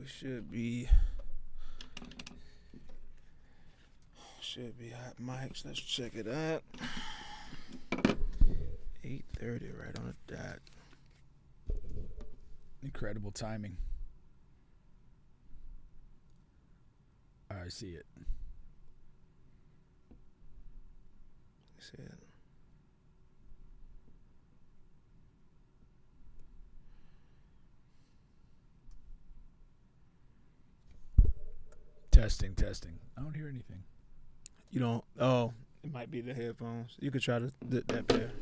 We should be hot mics. Let's check it out. 8:30, right on the dot. Incredible timing. I see it. See it. Testing. I don't hear anything. You don't? Oh, it might be the headphones. You could try that pair.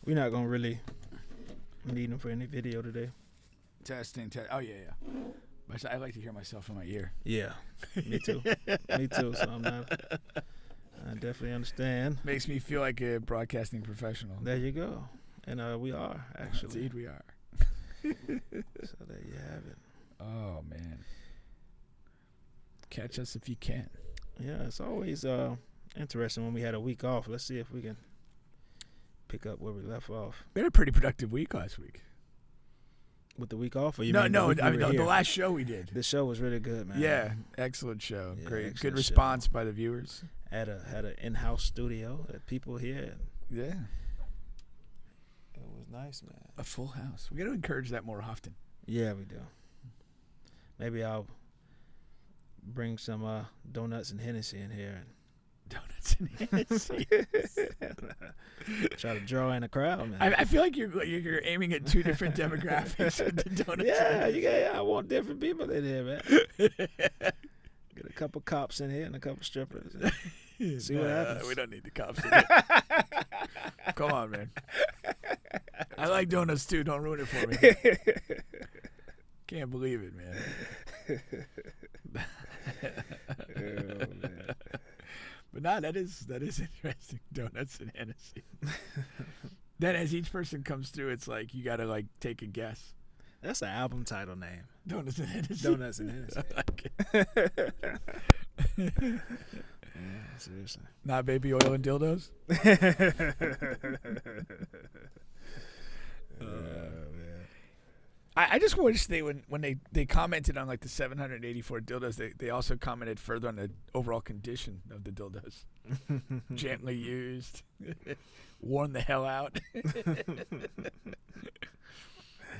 We're not gonna really need them for any video today. Testing. Oh yeah. But I like to hear myself in my ear. Yeah, me too. Me too. So I definitely understand. Makes me feel like a broadcasting professional. There you go. And we are actually. Indeed, we are. So there you have it. Oh man. Catch us if you can. Yeah, it's always interesting when we had a week off. Let's see if we can pick up where we left off. We had a pretty productive week last week. With the week off? Or you no. The last show we did. The show was really good, man. Yeah, excellent show. Yeah, Great, excellent good response by the viewers. Had an in-house studio. Had people here. Yeah, it was nice, man. A full house. We got to encourage that more often. Yeah, we do. Maybe I'll bring some donuts and Hennessy in here. Donuts and Hennessy. Try to draw in a crowd, man. I feel like you're aiming at two different demographics with the donuts. Yeah, I want different people in here, man. Get a couple cops in here and a couple strippers. See what happens. We don't need the cops in here. Come on, man. I like donuts too. Don't ruin it for me. Can't believe it, man. Oh, man. But that is interesting. Donuts and Hennessy. Then as each person comes through, it's like you gotta like take a guess. That's an album title name. Donuts and Hennessy. Donuts and Hennessy. I like it. Yeah, seriously. Not baby oil and dildos. Man. I just wish they when they commented on like the 784 dildos, they also commented further on the overall condition of the dildos. Gently used, worn the hell out,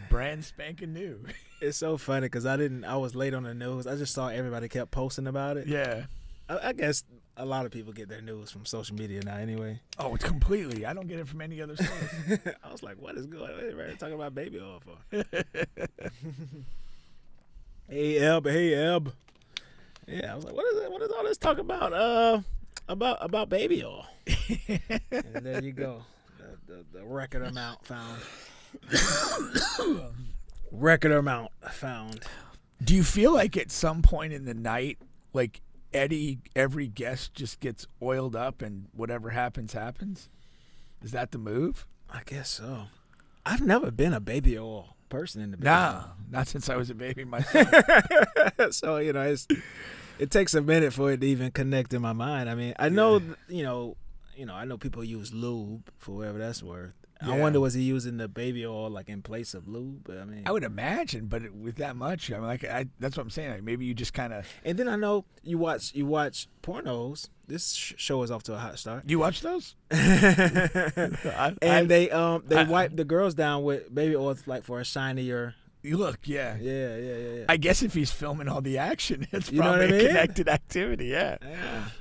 brand spanking new. It's so funny because I was late on the news. I just saw everybody kept posting about it. Yeah. I guess a lot of people get their news from social media now anyway. Oh, it's completely. I don't get it from any other source. I was like, what is going on? What are they talking about baby oil for? Hey, Eb. Yeah, I was like, what is all this talk about? About baby oil. And there you go. The record amount found. Record amount found. Do you feel like at some point in the night, like every guest just gets oiled up and whatever happens? Is that the move? I guess so. I've never been a baby oil person in the baby Nah, oil. not since I was a baby myself. So, it takes a minute for it to even connect in my mind. I mean, I know, I know people use lube for whatever that's worth. Yeah. I wonder, was he using the baby oil like in place of lube? But I mean, I would imagine, but with that much, I mean, that's what I'm saying. Like maybe you just kind of. And then I know you watch pornos. This show is off to a hot start. You watch those? And they wipe the girls down with baby oil like for a shinier. You look, yeah. Yeah. I guess if he's filming all the action, it's You know probably what I mean? a connected activity. Yeah.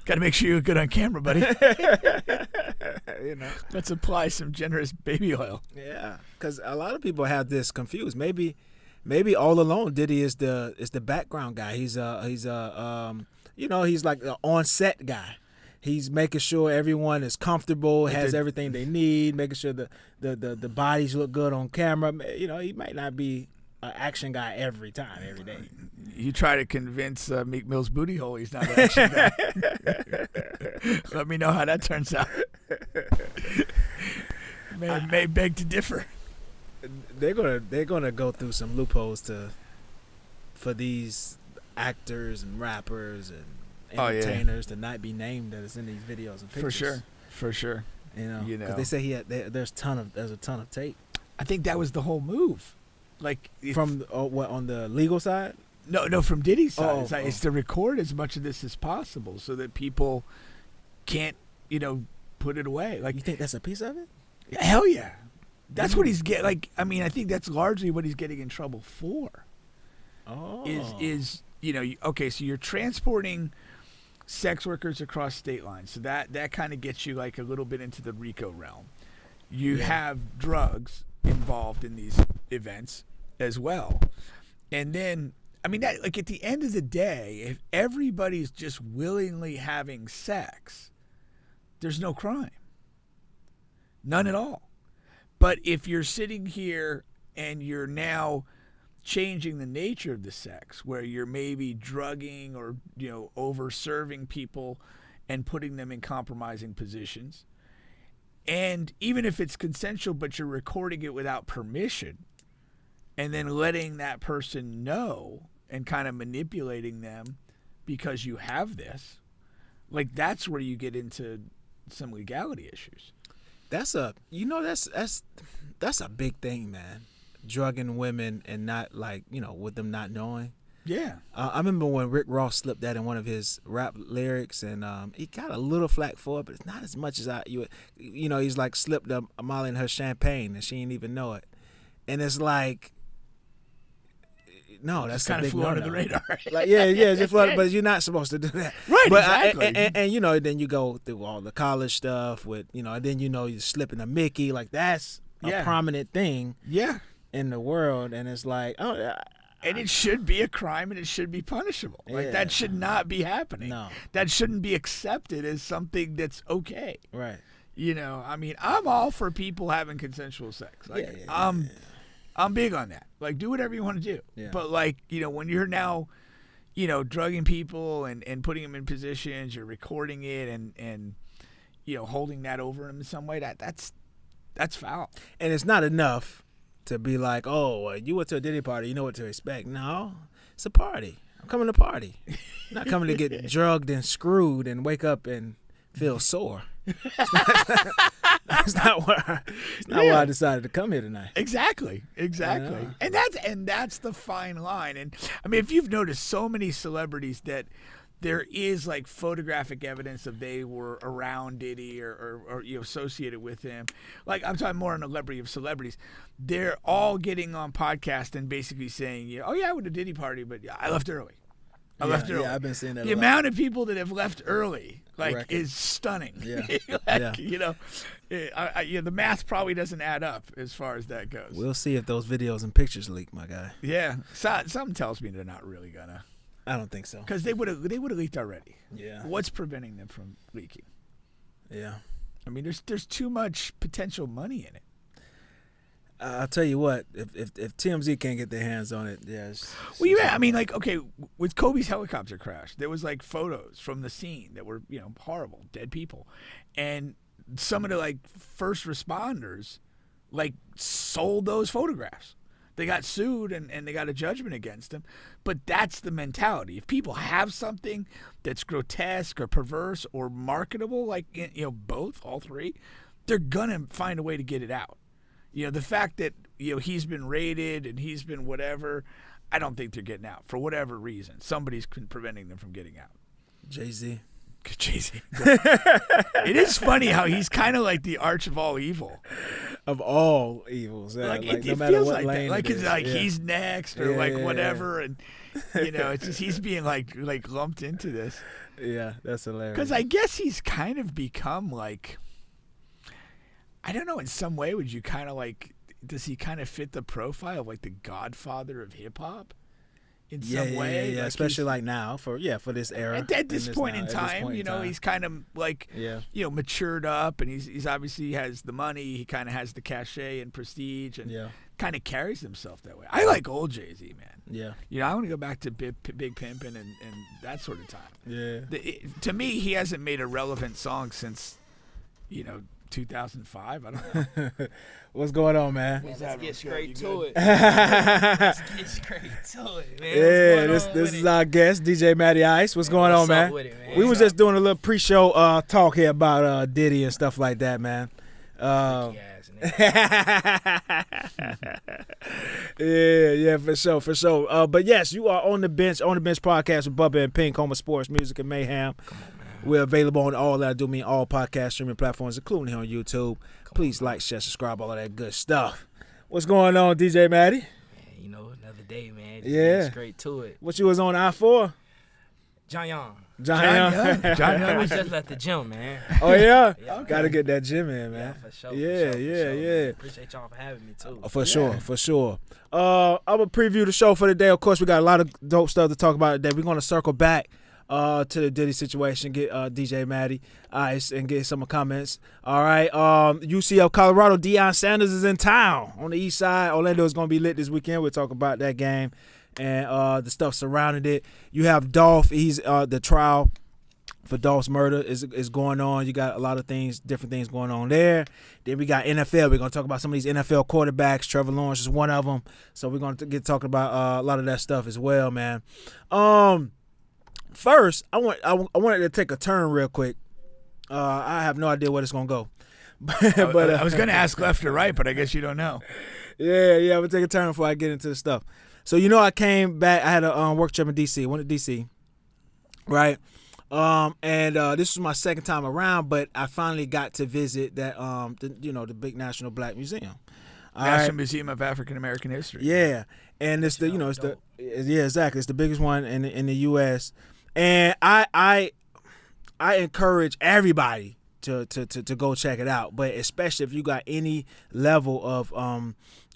Got to make sure you're good on camera, buddy. Let's apply some generous baby oil. Yeah, because a lot of people have this confused. Maybe all along Diddy is the background guy. He's like the on set guy. He's making sure everyone is comfortable, has everything they need, making sure the bodies look good on camera. He might not be an action guy every day. You try to convince Meek Mill's booty hole he's not an action guy. Let me know how that turns out. May beg to differ. They're gonna go through some loopholes for these actors and rappers and entertainers to not be named that is in these videos and pictures. For sure. Because they say there's a ton of tape. I think that was the whole move. Like from what on the legal side? No, from Diddy's side. Oh, It's to record as much of this as possible so that people can't, put it away. Like, You think that's a piece of it? hell yeah. That's what he's getting. Like, I mean, I think that's largely what he's getting in trouble for. Oh. Is okay, so you're transporting sex workers across state lines. So that kind of gets you like a little bit into the RICO realm. You have drugs involved in these events as well. And then, I mean, that, like, at the end of the day, if everybody's just willingly having sex, there's no crime. None at all. But if you're sitting here and you're now changing the nature of the sex, where you're maybe drugging or, over serving people and putting them in compromising positions, and even if it's consensual, but you're recording it without permission, and then letting that person know and kind of manipulating them because you have this, like, that's where you get into some legality issues. That's a big thing, man. Drugging women and not, like, with them not knowing. Yeah. I remember when Rick Ross slipped that in one of his rap lyrics, and he got a little flack for it, but it's not as much as he's like slipped a Molly in her champagne and she didn't even know it. And it's like, no, that's kind of flew under the radar. Like, just flooded, but you're not supposed to do that. Right, but exactly. And then you go through all the college stuff with, and then you're slipping a Mickey, like that's a prominent thing in the world, and it's like, and it should be a crime and it should be punishable. Like, that should not be happening. No. That shouldn't be accepted as something that's okay. Right. I mean, I'm all for people having consensual sex. Like, I'm big on that. Like, do whatever you want to do. Yeah. But, like, when you're now, drugging people and putting them in positions, you're recording it and holding that over them in some way, that's foul. And it's not enough to be like, oh, you went to a Diddy party, you know what to expect. No, it's a party. I'm coming to party. I'm not coming to get drugged and screwed and wake up and feel sore. That's not why I decided to come here tonight. Exactly. And that's the fine line. And I mean, if you've noticed, so many celebrities that there is like photographic evidence of they were around Diddy or associated with him. Like, I'm talking more on the celebrity of celebrities. They're all getting on podcast and basically saying, oh yeah, I went to Diddy party, but I left early. I left early. Yeah, I've been seeing that. The amount of people that have left early, is stunning. Yeah. The math probably doesn't add up as far as that goes. We'll see if those videos and pictures leak, my guy. Yeah, something tells me they're not really gonna. I don't think so. Because they would have leaked already. Yeah. What's preventing them from leaking? Yeah. I mean, there's too much potential money in it. I'll tell you what, if TMZ can't get their hands on it, I mean, like, okay, with Kobe's helicopter crash, there was like photos from the scene that were, horrible, dead people, and some of the like first responders, like, sold those photographs. They got sued and they got a judgment against them. But that's the mentality. If people have something that's grotesque or perverse or marketable, like, both, all three, they're going to find a way to get it out. The fact that, he's been raided and he's been whatever, I don't think they're getting out for whatever reason. Somebody's preventing them from getting out. Jay-Z. It is funny how he's kind of like the arch of all evil. Of all evils. Yeah. Like, it no matter feels what like lane that. Like, it's like he's next or whatever. And, it's just he's being like lumped into this. Yeah, that's hilarious. Because I guess he's kind of become like, I don't know, in some way, would you kind of like, does he kind of fit the profile of like the godfather of hip hop? In some way, like, especially like now for this era. At this point in time, he's kind of like, matured up, and he's obviously has the money. He kind of has the cachet and prestige, and kind of carries himself that way. I like old Jay-Z, man. Yeah. I want to go back to Big Pimpin' and that sort of time. Yeah. To me, he hasn't made a relevant song since, 2005. I don't know. What's going on, man? Let's get straight to it. Let's get straight to it, man. Yeah, this is our guest, DJ Maddie Ice. What's going on, man? With it, man? We was just doing a little pre-show talk here about Diddy and stuff like that, man. Freaky ass Yeah, for sure. But yes, you are on the bench podcast with Bubba and Pink, home of sports, music, and mayhem. Come on, man. We're available on all that. I do mean all podcast streaming platforms, including here on YouTube. Please like, share, subscribe, all of that good stuff. What's going on, DJ Maddie? Man, you know, another day, man. Just Yeah. getting straight to it. What you was on I-4? John Young. John Young. John I Young. just left the gym, man. Oh, yeah? Yeah, Gotta get that gym in, man. Yeah, for sure. Yeah, for yeah. man. Appreciate y'all for having me, too. For sure. I'm going to preview the show for today. Of course, we got a lot of dope stuff to talk about today. We're going to circle back to the Diddy situation, get DJ Maddie Ice, and get some comments. All right. UCF Colorado, Deion Sanders is in town on the east side. Orlando is going to be lit this weekend. We'll talk about that game and the stuff surrounding it. You have Dolph. He's the trial for Dolph's murder is going on. You got a lot of things, different things going on there. Then we got NFL. We're going to talk about some of these NFL quarterbacks. Trevor Lawrence is one of them. So we're going to get talking about a lot of that stuff as well, man. First, I wanted to take a turn real quick. I have no idea where it's going to go. but I was going to ask left or right, but I guess you don't know. Yeah, I'm going to take a turn before I get into the stuff. So, I came back. I had a work trip in D.C. Went to D.C., right? And this was my second time around, but I finally got to visit that, the big National Black Museum. National Museum of African American History. Yeah, and it's exactly. It's the biggest one in the U.S. And I encourage everybody to go check it out, but especially if you got any level of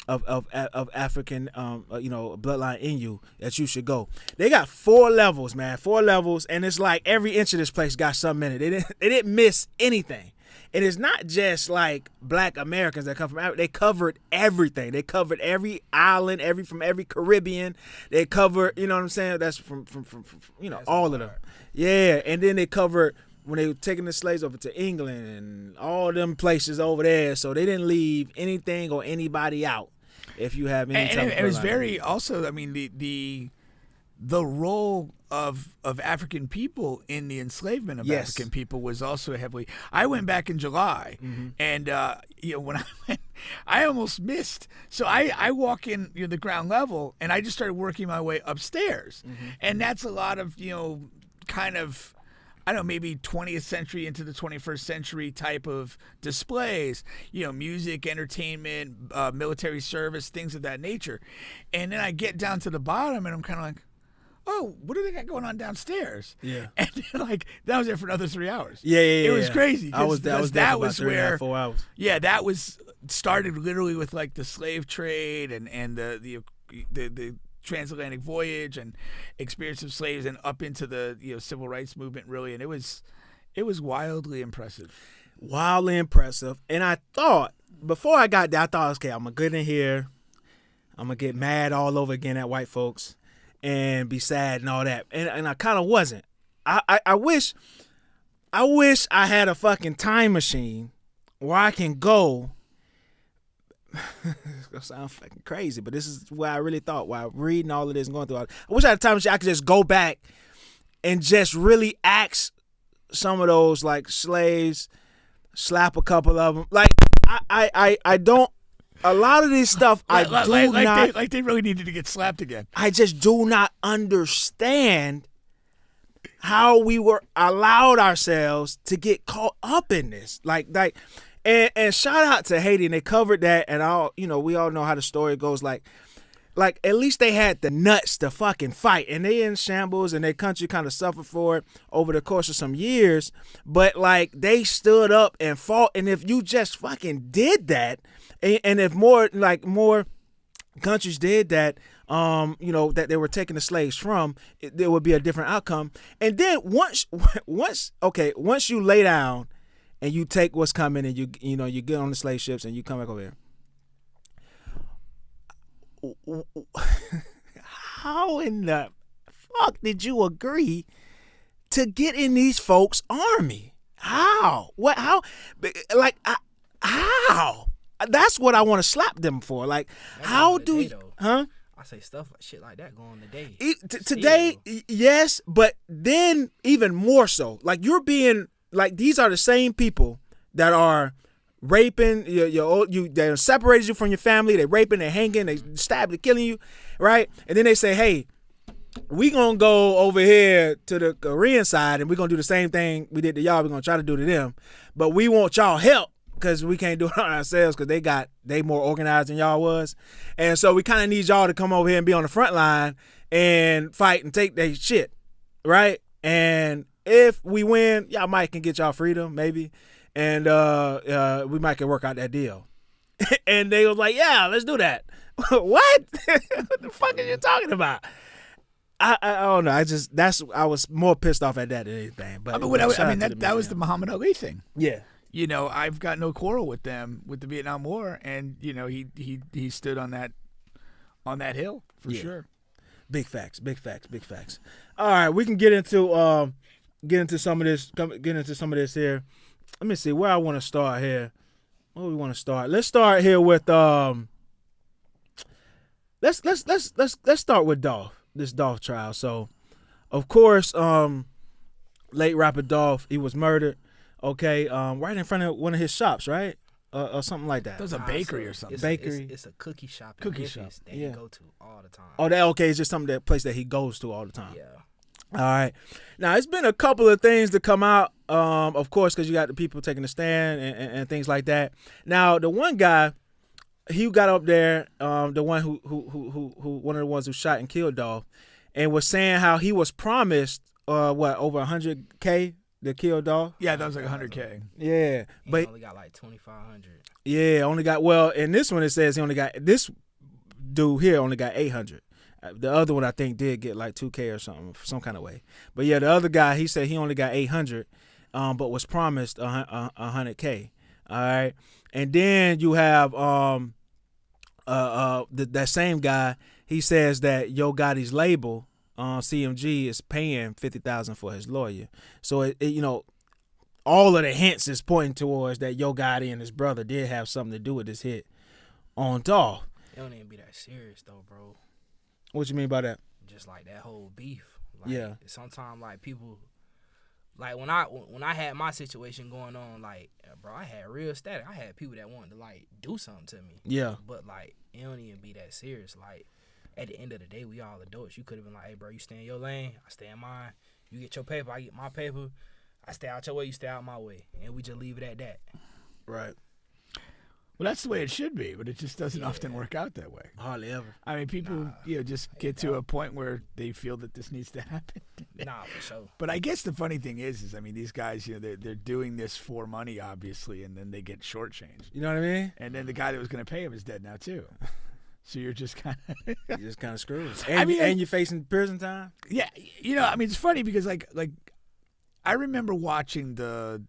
African bloodline in you, that you should go. They got 4 levels, man, 4 levels, and it's like every inch of this place got something in it. They didn't miss anything. And it's not just like Black Americans that come from Africa. They covered everything. They covered every island, from every Caribbean. They covered, you know what I'm saying? That's from that's all of them. Yeah, and then they covered when they were taking the slaves over to England and all them places over there. So they didn't leave anything or anybody out. If you have any, and it was very also. I mean, the role of African people in the enslavement of African people was also heavily. I went back in July, and when I went, I almost missed. So I walk in the ground level, and I just started working my way upstairs, and that's a lot of kind of. I don't know, maybe 20th century into the 21st century type of displays, music, entertainment, military service, things of that nature. And then I get down to the bottom and I'm kind of like, oh, what do they got going on downstairs? Yeah. And then, that was there for another 3 hours. Yeah. It was crazy. I was there for about 3.5, 4 hours. Yeah, that was started literally with the slave trade and the transatlantic voyage and experience of slaves and up into the civil rights movement, really. And it was wildly impressive. And I thought, before I got there, okay, I'm going to get in here, I'm going to get mad all over again at white folks and be sad and all that. And I kind of wasn't. I wish I had a fucking time machine where I can go. It's gonna sound fucking crazy, but this is what I really thought while reading all of this and going through all. I wish I had a time machine I could just go back and just really ask some of those slaves, slap a couple of them. I don't. A lot of this stuff I do not. They really needed to get slapped again. I just do not understand how we were allowed ourselves to get caught up in this. And shout out to Haiti, and they covered that, and we all know how the story goes. Like at least they had the nuts to fucking fight, and they in shambles, and their country kind of suffered for it over the course of some years. But they stood up and fought, and if you just fucking did that, and if more countries did that, that they were taking the slaves from, there would be a different outcome. And then once you lay down. And you take what's coming, and you get on the slave ships, and you come back over here. How in the fuck did you agree to get in these folks' army? How? What? How? How? That's what I want to slap them for. How do you? Huh? I say stuff shit like that going today. Today, yes, but then even more so. You're being. These are the same people that are raping, they separated you from your family, they raping, they hanging, they stabbing, they killing you, right? And then they say, hey, we gonna go over here to the Korean side and we're gonna do the same thing we did to y'all. We're gonna try to do to them, but we want y'all help because we can't do it on ourselves because they more organized than y'all was, and so we kind of need y'all to come over here and be on the front line and fight and take their shit, right? And if we win, y'all might can get y'all freedom maybe, and we might can work out that deal. And they was like, yeah, let's do that. What? What the fuck are you talking about? I don't know. I was more pissed off at that than anything. But that was the Muhammad Ali thing. Yeah. I've got no quarrel with them with the Vietnam War, and he stood on that hill for sure. Big facts. All right, we can get into some of this. Get into some of this here. Let me see where I want to start here. Where we want to start? Let's start here with Let's start with Dolph. This Dolph trial. So, of course, late rapper Dolph, he was murdered. Okay, right in front of one of his shops, right, or something like that. There's a bakery or something. It's a cookie shop. That he go to all the time. Oh, it's just that place that he goes to all the time. Yeah. All right. Now, it's been a couple of things to come out, of course, because you got the people taking a stand and things like that. Now, the one guy, he got up there, the one who one of the ones who shot and killed Dolph, and was saying how he was promised over $100K to kill Dolph. Yeah, that was like $100K. Yeah, but he only got like $2,500. Yeah, only got in this one it says this dude here only got $800. The other one I think did get like $2K or something, some kind of way. But yeah, the other guy, he said he only got $800, but was promised $100K. All right, and then you have that same guy. He says that Yo Gotti's label, CMG, is paying $50,000 for his lawyer. So all of the hints is pointing towards that Yo Gotti and his brother did have something to do with this hit on Dolph. It don't even be that serious though, bro. What you mean by that? Just like that whole beef. Yeah. Sometimes like people, like when I had my situation going on, like bro, I had real static. I had people that wanted to like do something to me. Yeah. But like it don't even be that serious. Like at the end of the day, we all adults. You could have been like, hey bro, you stay in your lane, I stay in mine. You get your paper, I get my paper. I stay out your way, you stay out my way, and we just leave it at that. Right. Well, that's the way it should be, but it just doesn't often work out that way. Hardly ever. I mean, people just get to a point where they feel that this needs to happen. Nah, for sure. But I guess the funny thing is I mean, these guys, they're doing this for money, obviously, and then they get shortchanged. You know what I mean? And then the guy that was going to pay him is dead now too. So you're just kind of screwed. And you're facing prison time. Yeah, I mean, it's funny because like I remember watching the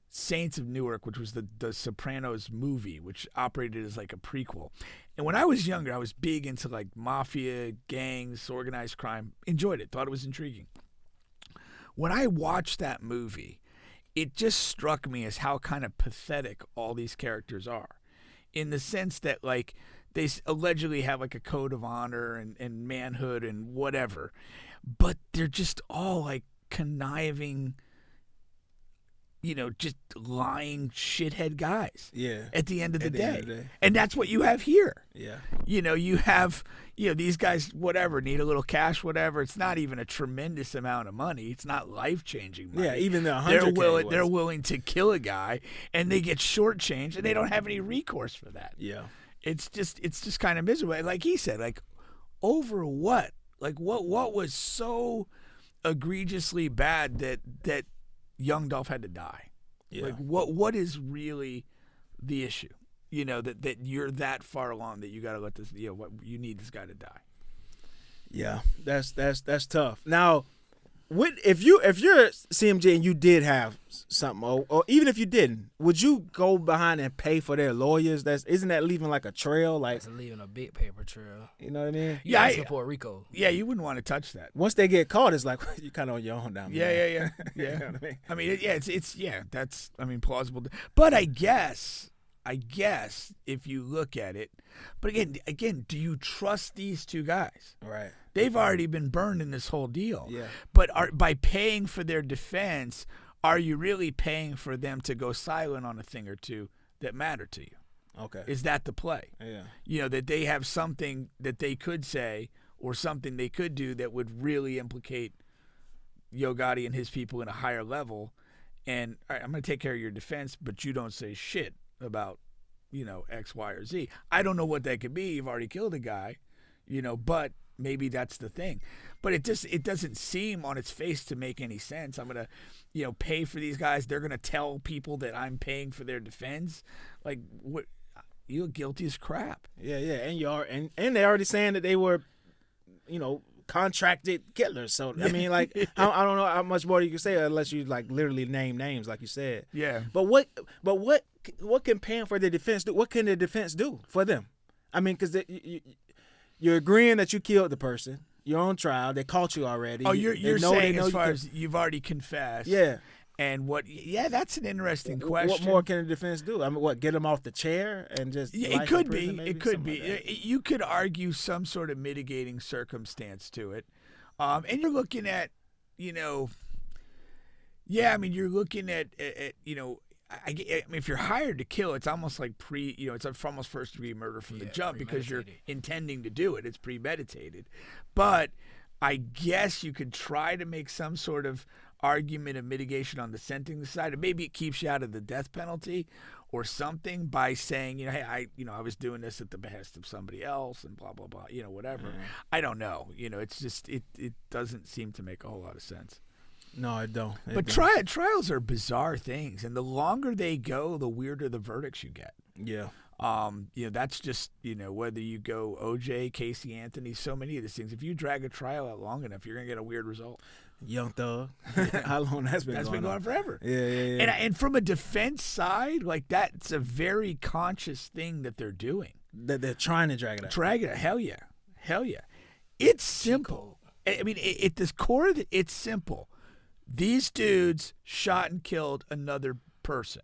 Saints of Newark, which was the Sopranos movie, which operated as like a prequel. And when I was younger, I was big into like mafia, gangs, organized crime. Enjoyed it, thought it was intriguing. When I watched that movie, it just struck me as how kind of pathetic all these characters are, in the sense that like they allegedly have like a code of honor and manhood and whatever, but they're just all like conniving, just lying shithead guys. Yeah. At the end of the day. And that's what you have here. Yeah. You have, these guys, whatever, need a little cash, whatever. It's not even a tremendous amount of money. It's not life-changing money. Yeah, even the $100K they're willing to kill a guy, and they get shortchanged, and they don't have any recourse for that. Yeah. It's just kind of miserable. Like he said, like, over what? Like, what was so egregiously bad that young Dolph had to die? Yeah. Like what is really the issue? That you're that far along that you got to let this, what you need this guy to die. Yeah, that's tough. Now, if you're CMJ and you did have something, or even if you didn't, would you go behind and pay for their lawyers? Isn't that leaving like a trail? Like that's leaving a big paper trail. You know what I mean? Yeah, asking for a RICO. Yeah, you wouldn't want to touch that. Once they get caught, it's like you're kind of on your own down there. Yeah. You know what I mean? I mean, that's plausible. But I guess if you look at it, but again, do you trust these two guys? Right. They've already been burned in this whole deal. Yeah. But by paying for their defense, are you really paying for them to go silent on a thing or two that matter to you? Okay. Is that the play? Yeah. That they have something that they could say or something they could do that would really implicate Yo Gotti and his people in a higher level. And all right, I'm going to take care of your defense, but you don't say shit about, X, Y, or Z. I don't know what that could be. You've already killed a guy, but maybe that's the thing. But it doesn't seem on its face to make any sense. I'm going to, pay for these guys. They're going to tell people that I'm paying for their defense. Like, what? You're guilty as crap. Yeah, and you are, and they're already saying that they were, contracted killers. So I mean, like, I don't know how much more you can say unless you like literally name names, like you said. Yeah. But what can paying for the defense do? What can the defense do for them? I mean, because you're agreeing that you killed the person. You're on trial. They caught you already. Oh, you're saying as far as you've already confessed. Yeah. And what? Yeah, that's an interesting question. What more can the defense do? I mean, what? Get them off the chair and just? Yeah, it could be. Maybe? It could be. Like You could argue some sort of mitigating circumstance to it, and you're looking at, yeah. I mean, you're looking at I mean, if you're hired to kill, it's almost like it's almost first degree murder from the jump because you're intending to do it. It's premeditated, but I guess you could try to make some sort of argument of mitigation on the sentencing side, and maybe it keeps you out of the death penalty or something by saying, hey, I was doing this at the behest of somebody else and blah blah blah, whatever. I don't know. It's just it doesn't seem to make a whole lot of sense. No, it don't. But trials are bizarre things, and the longer they go, the weirder the verdicts you get. Yeah. That's just, whether you go OJ, Casey Anthony, so many of these things. If you drag a trial out long enough, you're going to get a weird result. Young Thug. How long that's been That's going been going on? forever. Yeah. And from a defense side, like that's a very conscious thing that they're doing. That they're trying to drag it out. Drag it out. Hell yeah. It's simple. I mean, at this core of it, it's simple. These dudes shot and killed another person.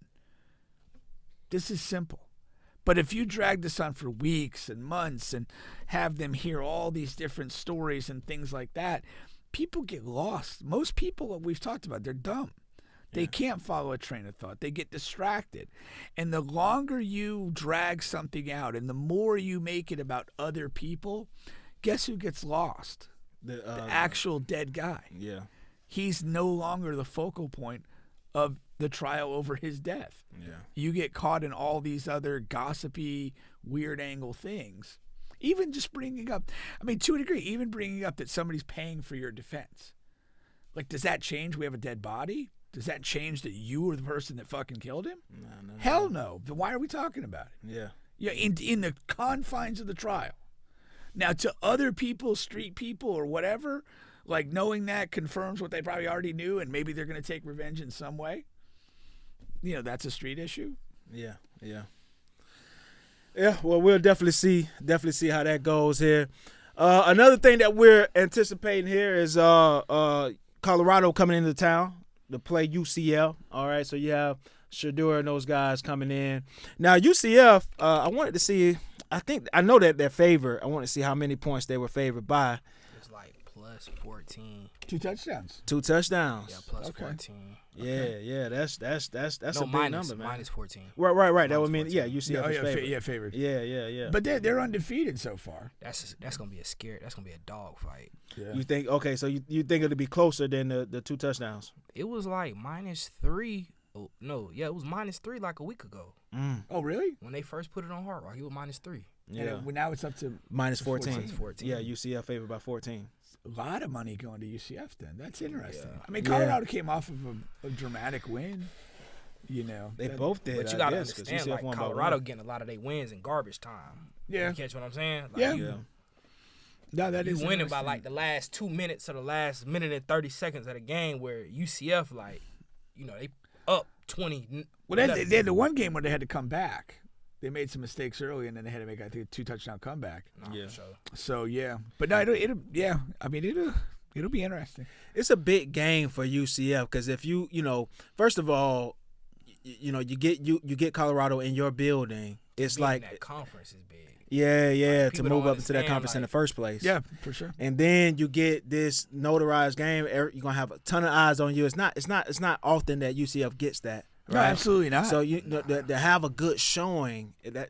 This is simple. But if you drag this on for weeks and months and have them hear all these different stories and things like that, people get lost. Most people we've talked about, they're dumb. They can't follow a train of thought. They get distracted. And the longer you drag something out and the more you make it about other people, guess who gets lost? The actual dead guy. Yeah. He's no longer the focal point of the trial over his death. Yeah. You get caught in all these other gossipy, weird angle things. Even just bringing up, I mean, to a degree, even bringing up that somebody's paying for your defense. Like, does that change we have a dead body? Does that change that you were the person that fucking killed him? No. Hell no. Then why are we talking about it? Yeah. Yeah, in the confines of the trial. Now, to other people, street people or whatever, like knowing that confirms what they probably already knew and maybe they're going to take revenge in some way. That's a street issue. Yeah. Well, we'll definitely see how that goes here. Another thing that we're anticipating here is Colorado coming into town to play UCF. All right, so you have Shedeur and those guys coming in. Now UCF, I wanted to see. I know that they're favored. I want to see how many points they were favored by. It's like plus 14. 2 touchdowns. 2 touchdowns. Yeah, plus Okay. 14. Yeah. That's a big minus, number, man. minus 14. Right. That would Minus mean 14. UCF is favored. Favored. Yeah. But they're undefeated so far. That's gonna be that's gonna be a dog fight. Yeah. You think okay? So you think it'll be closer than the 2 touchdowns? It was like -3. Oh, no, yeah, it was -3 like a week ago. Oh, really? When they first put it on Hard Rock, it was -3. Yeah. And now it's up to Minus 14. Minus 14. Yeah, UCF favored by 14. a lot of money going to UCF then. That's interesting. Yeah. I mean, Colorado came off of a dramatic win. They both did. But you gotta understand, like Colorado getting a lot of their wins in garbage time. Yeah. You catch what I'm saying? Like, Yeah. No, that is you winning by interesting. like the last 2 minutes or the last minute and 30 seconds of the game, where UCF they up 20. Well, they had the one game where they had to come back. They made some mistakes early, and then they had to make, I think, a 2 touchdown comeback. For sure. So yeah, but no, it'll be interesting. It's a big game for UCF because if you first of all, you get Colorado in your building. It's Being like that conference is big. Yeah, to people move don't up into that understand, conference in the first place. Yeah, for sure. And then you get this notarized game. You're gonna have a ton of eyes on you. It's not often that UCF gets that. No, Right? absolutely not. So to have a good showing, that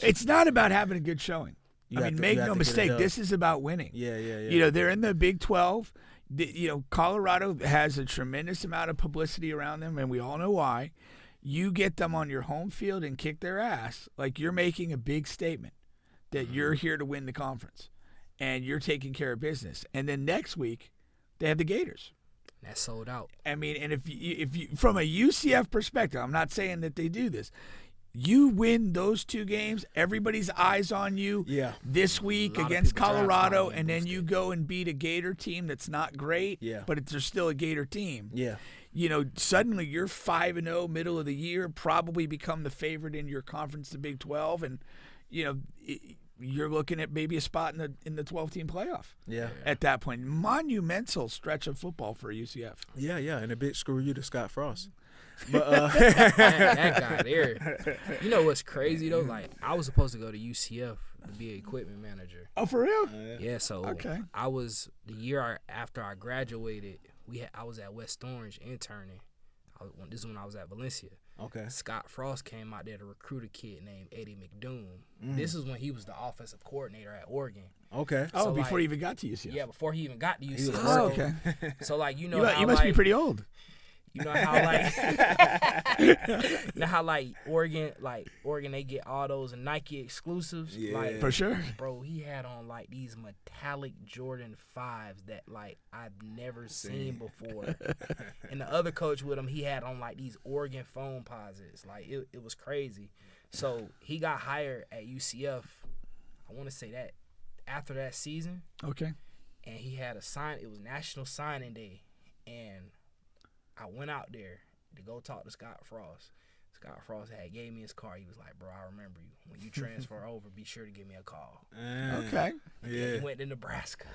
It's not about having a good showing. You I have mean, to- make you have no to get it mistake. done. This is about winning. Yeah. You know, they're in the Big 12. Colorado has a tremendous amount of publicity around them, and we all know why. You get them on your home field and kick their ass, like you're making a big statement that you're here to win the conference, and you're taking care of business. And then next week, they have the Gators. That's sold out. I mean, and if you from a UCF perspective, I'm not saying that they do this. You win those two games, everybody's eyes on you this week A lot of against people draft Colorado, being and then boosted. you go and beat a Gator team that's not great, but they're still a Gator team. Yeah. You know, suddenly you're 5-0, middle of the year, probably become the favorite in your conference, the Big 12, and you know you're looking at maybe a spot in the 12-team playoff. Yeah. At that point, monumental stretch of football for UCF. Yeah, and a big screw you to Scott Frost. But that guy there. You know what's crazy though? Like I was supposed to go to UCF to be an equipment manager. Oh, for real? Yeah, so Okay. I was the year after I graduated. I was at West Orange interning. This is when I was at Valencia. okay. Scott Frost came out there to recruit a kid named Eddie McDoom. This is when he was the offensive coordinator at Oregon. Okay. Oh, So, before like- he even got to UCF. Yeah, before he even got to was UCF. Oh, working. okay. So like you know You, how, you must like, be pretty old. You know how Oregon they get all those Nike exclusives. Yeah. Like, For sure. bro, he had on like these metallic Jordan 5s that like I've never seen before. And the other coach with him, he had on like these Oregon foam posits. Like it was crazy. So he got hired at UCF. I want to say that after that season, Okay. and he had a sign. It was National Signing Day, and I went out there to go talk to Scott Frost. Scott Frost had gave me his card. He was like, "Bro, I remember you. When you transfer over, be sure to give me a call." Okay. He went to Nebraska.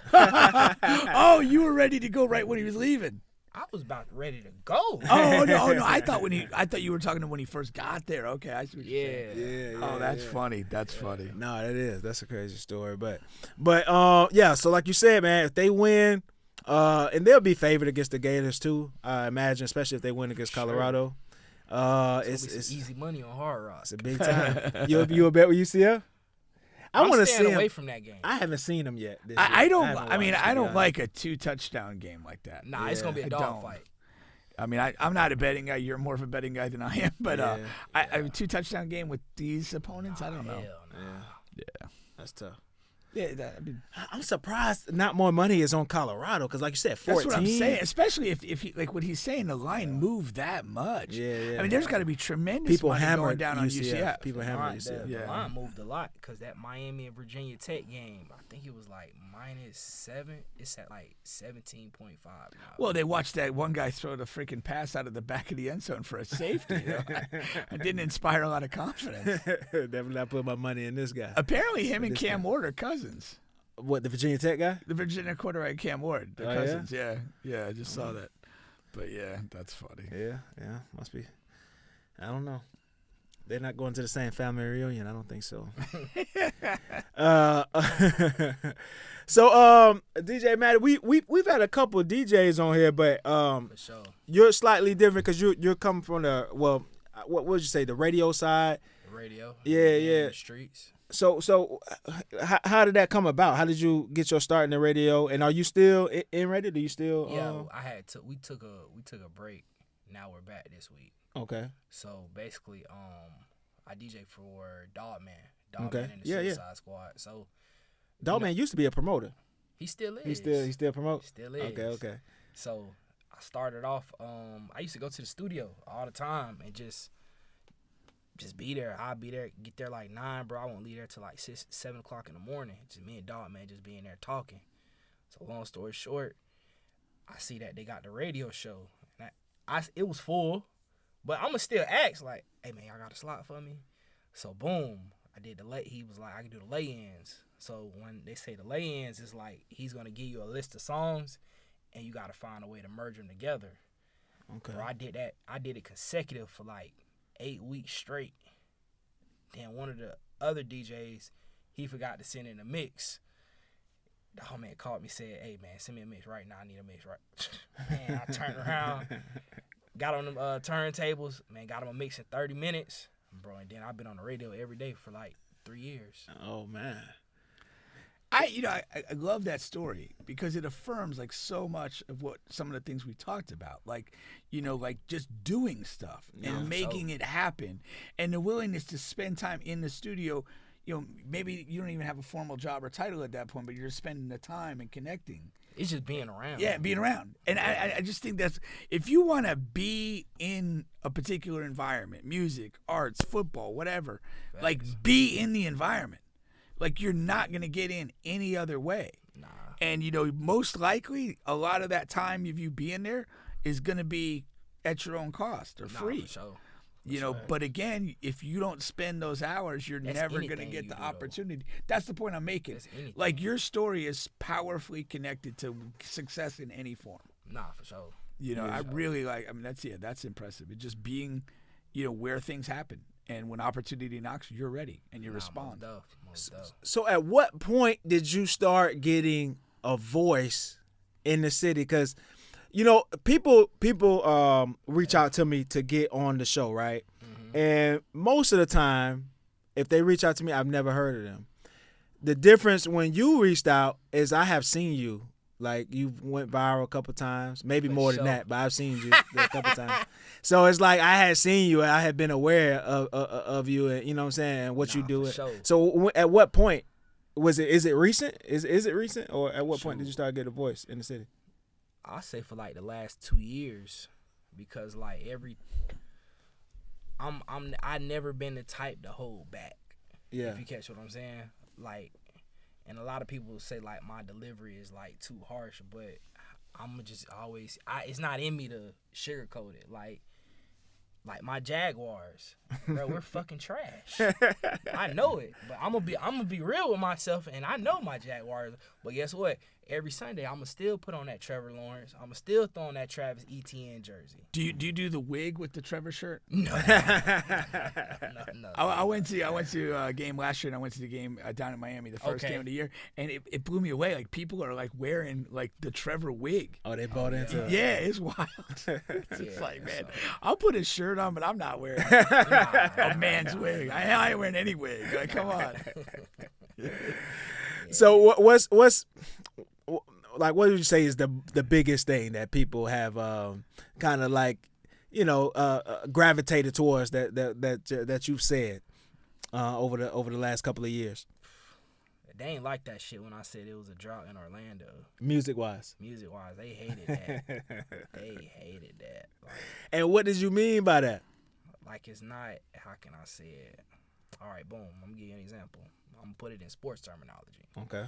Oh, you were ready to go right when he was leaving. I was about ready to go. Oh no! I thought you were talking to when he first got there. Okay, I see what you're Yeah. saying. Oh, that's funny. That's funny. No, that is. That's a crazy story. But yeah, so like you said, man, if they win, and they'll be favored against the Gators too, I imagine, especially if they win against Colorado. It's easy money on Hard Rock. It's a big time. You a bet with UCF? I I'm want to see staying away him. from that game. I haven't seen him yet. This I year. don't. haven't I mean, watched, I to be don't honest. like a 2-touchdown game like that. Nah, it's gonna be I a don't. dogfight. I mean, I'm not a betting guy. You're more of a betting guy than I am. But Yeah. I a 2-touchdown game with these opponents, I don't know. Hell nah. Yeah. That's tough. Yeah. I mean, I'm surprised not more money is on Colorado because, like you said, 14. that's what I'm saying. Especially if he, like what he's saying, the line moved that much. Yeah. I mean, there's got to be tremendous People money going hammered down on UCF. People hammered UCF. The Yeah. line moved a lot because that Miami and Virginia Tech game, I think it was like -7. It's at like 17.5 now. Well, they watched that one guy throw the freaking pass out of the back of the end zone for a safety. It didn't inspire a lot of confidence. Definitely not put my money in this guy. Apparently, him and Cam Ward are cousins. What, the Virginia Tech guy? The Virginia quarterback Cam Ward, they're Oh, yeah? cousins. Yeah, I just saw that. But yeah, that's funny. Yeah, must be. I don't know. They're not going to the same family reunion. I don't think so. So, DJ Maddie, we've had a couple of DJs on here, but For sure. you're slightly different because you're coming from the what would you say, the radio side? The radio. Yeah. The streets. So how did that come about? How did you get your start in the radio? And are you still in radio? Do you still? Yeah, we took a break. Now we're back this week. Okay. So basically, I DJ for Dogman. Okay. Dogman in the Yeah. Suicide Squad. So Dogman used to be a promoter. he still is. He still promotes. Still is. Okay. So I started off. I used to go to the studio all the time and just be there. I'll be there, get there like 9, bro. I won't leave there till like 6, 7 o'clock in the morning. Just me and Dogman just being there talking. So long story short, I see that they got the radio show. And it was full, but I'ma still ask like, "Hey man, y'all got a slot for me?" So boom, I did the he was like, "I can do the lay-ins." So when they say the lay-ins, it's like he's gonna give you a list of songs, and you gotta find a way to merge them together. Okay. Bro, I did that. I did it consecutive for like 8 weeks straight. Then one of the other DJs, he forgot to send in a mix. The homie called me, said, "Hey man, send me a mix right now. I need a mix right." Man, I turned around, got on them turntables, man, got him a mix in 30 minutes, bro. And then I've been on the radio every day for like 3 years. Oh man. I love that story because it affirms like so much of what some of the things we talked about, like like just doing stuff and making it happen, and the willingness to spend time in the studio. Maybe you don't even have a formal job or title at that point, but you're just spending the time and connecting. It's just being around. Yeah, being around. And I just think that's, if you want to be in a particular environment, music, arts, football, whatever, like be in the environment. Like you're not going to get in any other way. Nah. And, most likely a lot of that time of you being there is going to be at your own cost or free. For sure. But again, if you don't spend those hours, you're never going to get the opportunity. That's the point I'm making. Like your story is powerfully connected to success in any form. Nah, for sure. I really that's impressive. It's just being, where things happen. And when opportunity knocks, you're ready and you respond. Most deaf. So at what point did you start getting a voice in the city? Because people reach out to me to get on the show, right? Mm-hmm. And most of the time, if they reach out to me, I've never heard of them. The difference when you reached out is I have seen you. Like, you went viral a couple times, maybe more than that, but I've seen you a couple times. So it's like I had seen you and I had been aware of you, and you know what I'm saying, and what you do. Sure. So at what point is it recent? Is it recent, or at what point did you start getting a voice in the city? I say for like the last 2 years, because like I never been the type to hold back. Yeah. If you catch what I'm saying, like. And a lot of people say like my delivery is like too harsh, but I'm just always it's not in me to sugarcoat it. Like my Jaguars, bro, we're fucking trash. I know it, but I'm gonna be real with myself, and I know my Jaguars. But guess what? Every Sunday, I'm gonna still put on that Trevor Lawrence. I'm gonna still throw on that Travis Etienne jersey. Do you do the wig with the Trevor shirt? No. I went to a game last year, and I went to the game down in Miami, the first game of the year, and it blew me away. Like people are like wearing like the Trevor wig. Oh, they bought into it. Yeah, it's wild. It's like, man, I'll put his shirt on, but I'm not wearing a man's wig. I ain't wearing any wig. Like, come on. So what's like, what would you say is the biggest thing that people have kind of like gravitated towards that you've said over the last couple of years? They ain't like that shit when I said it was a drought in Orlando. Music wise, they hated that. They hated that. Like, and what did you mean by that? Like, it's not, how can I say it? All right, boom. I'm gonna give you an example. I'm gonna put it in sports terminology. Okay.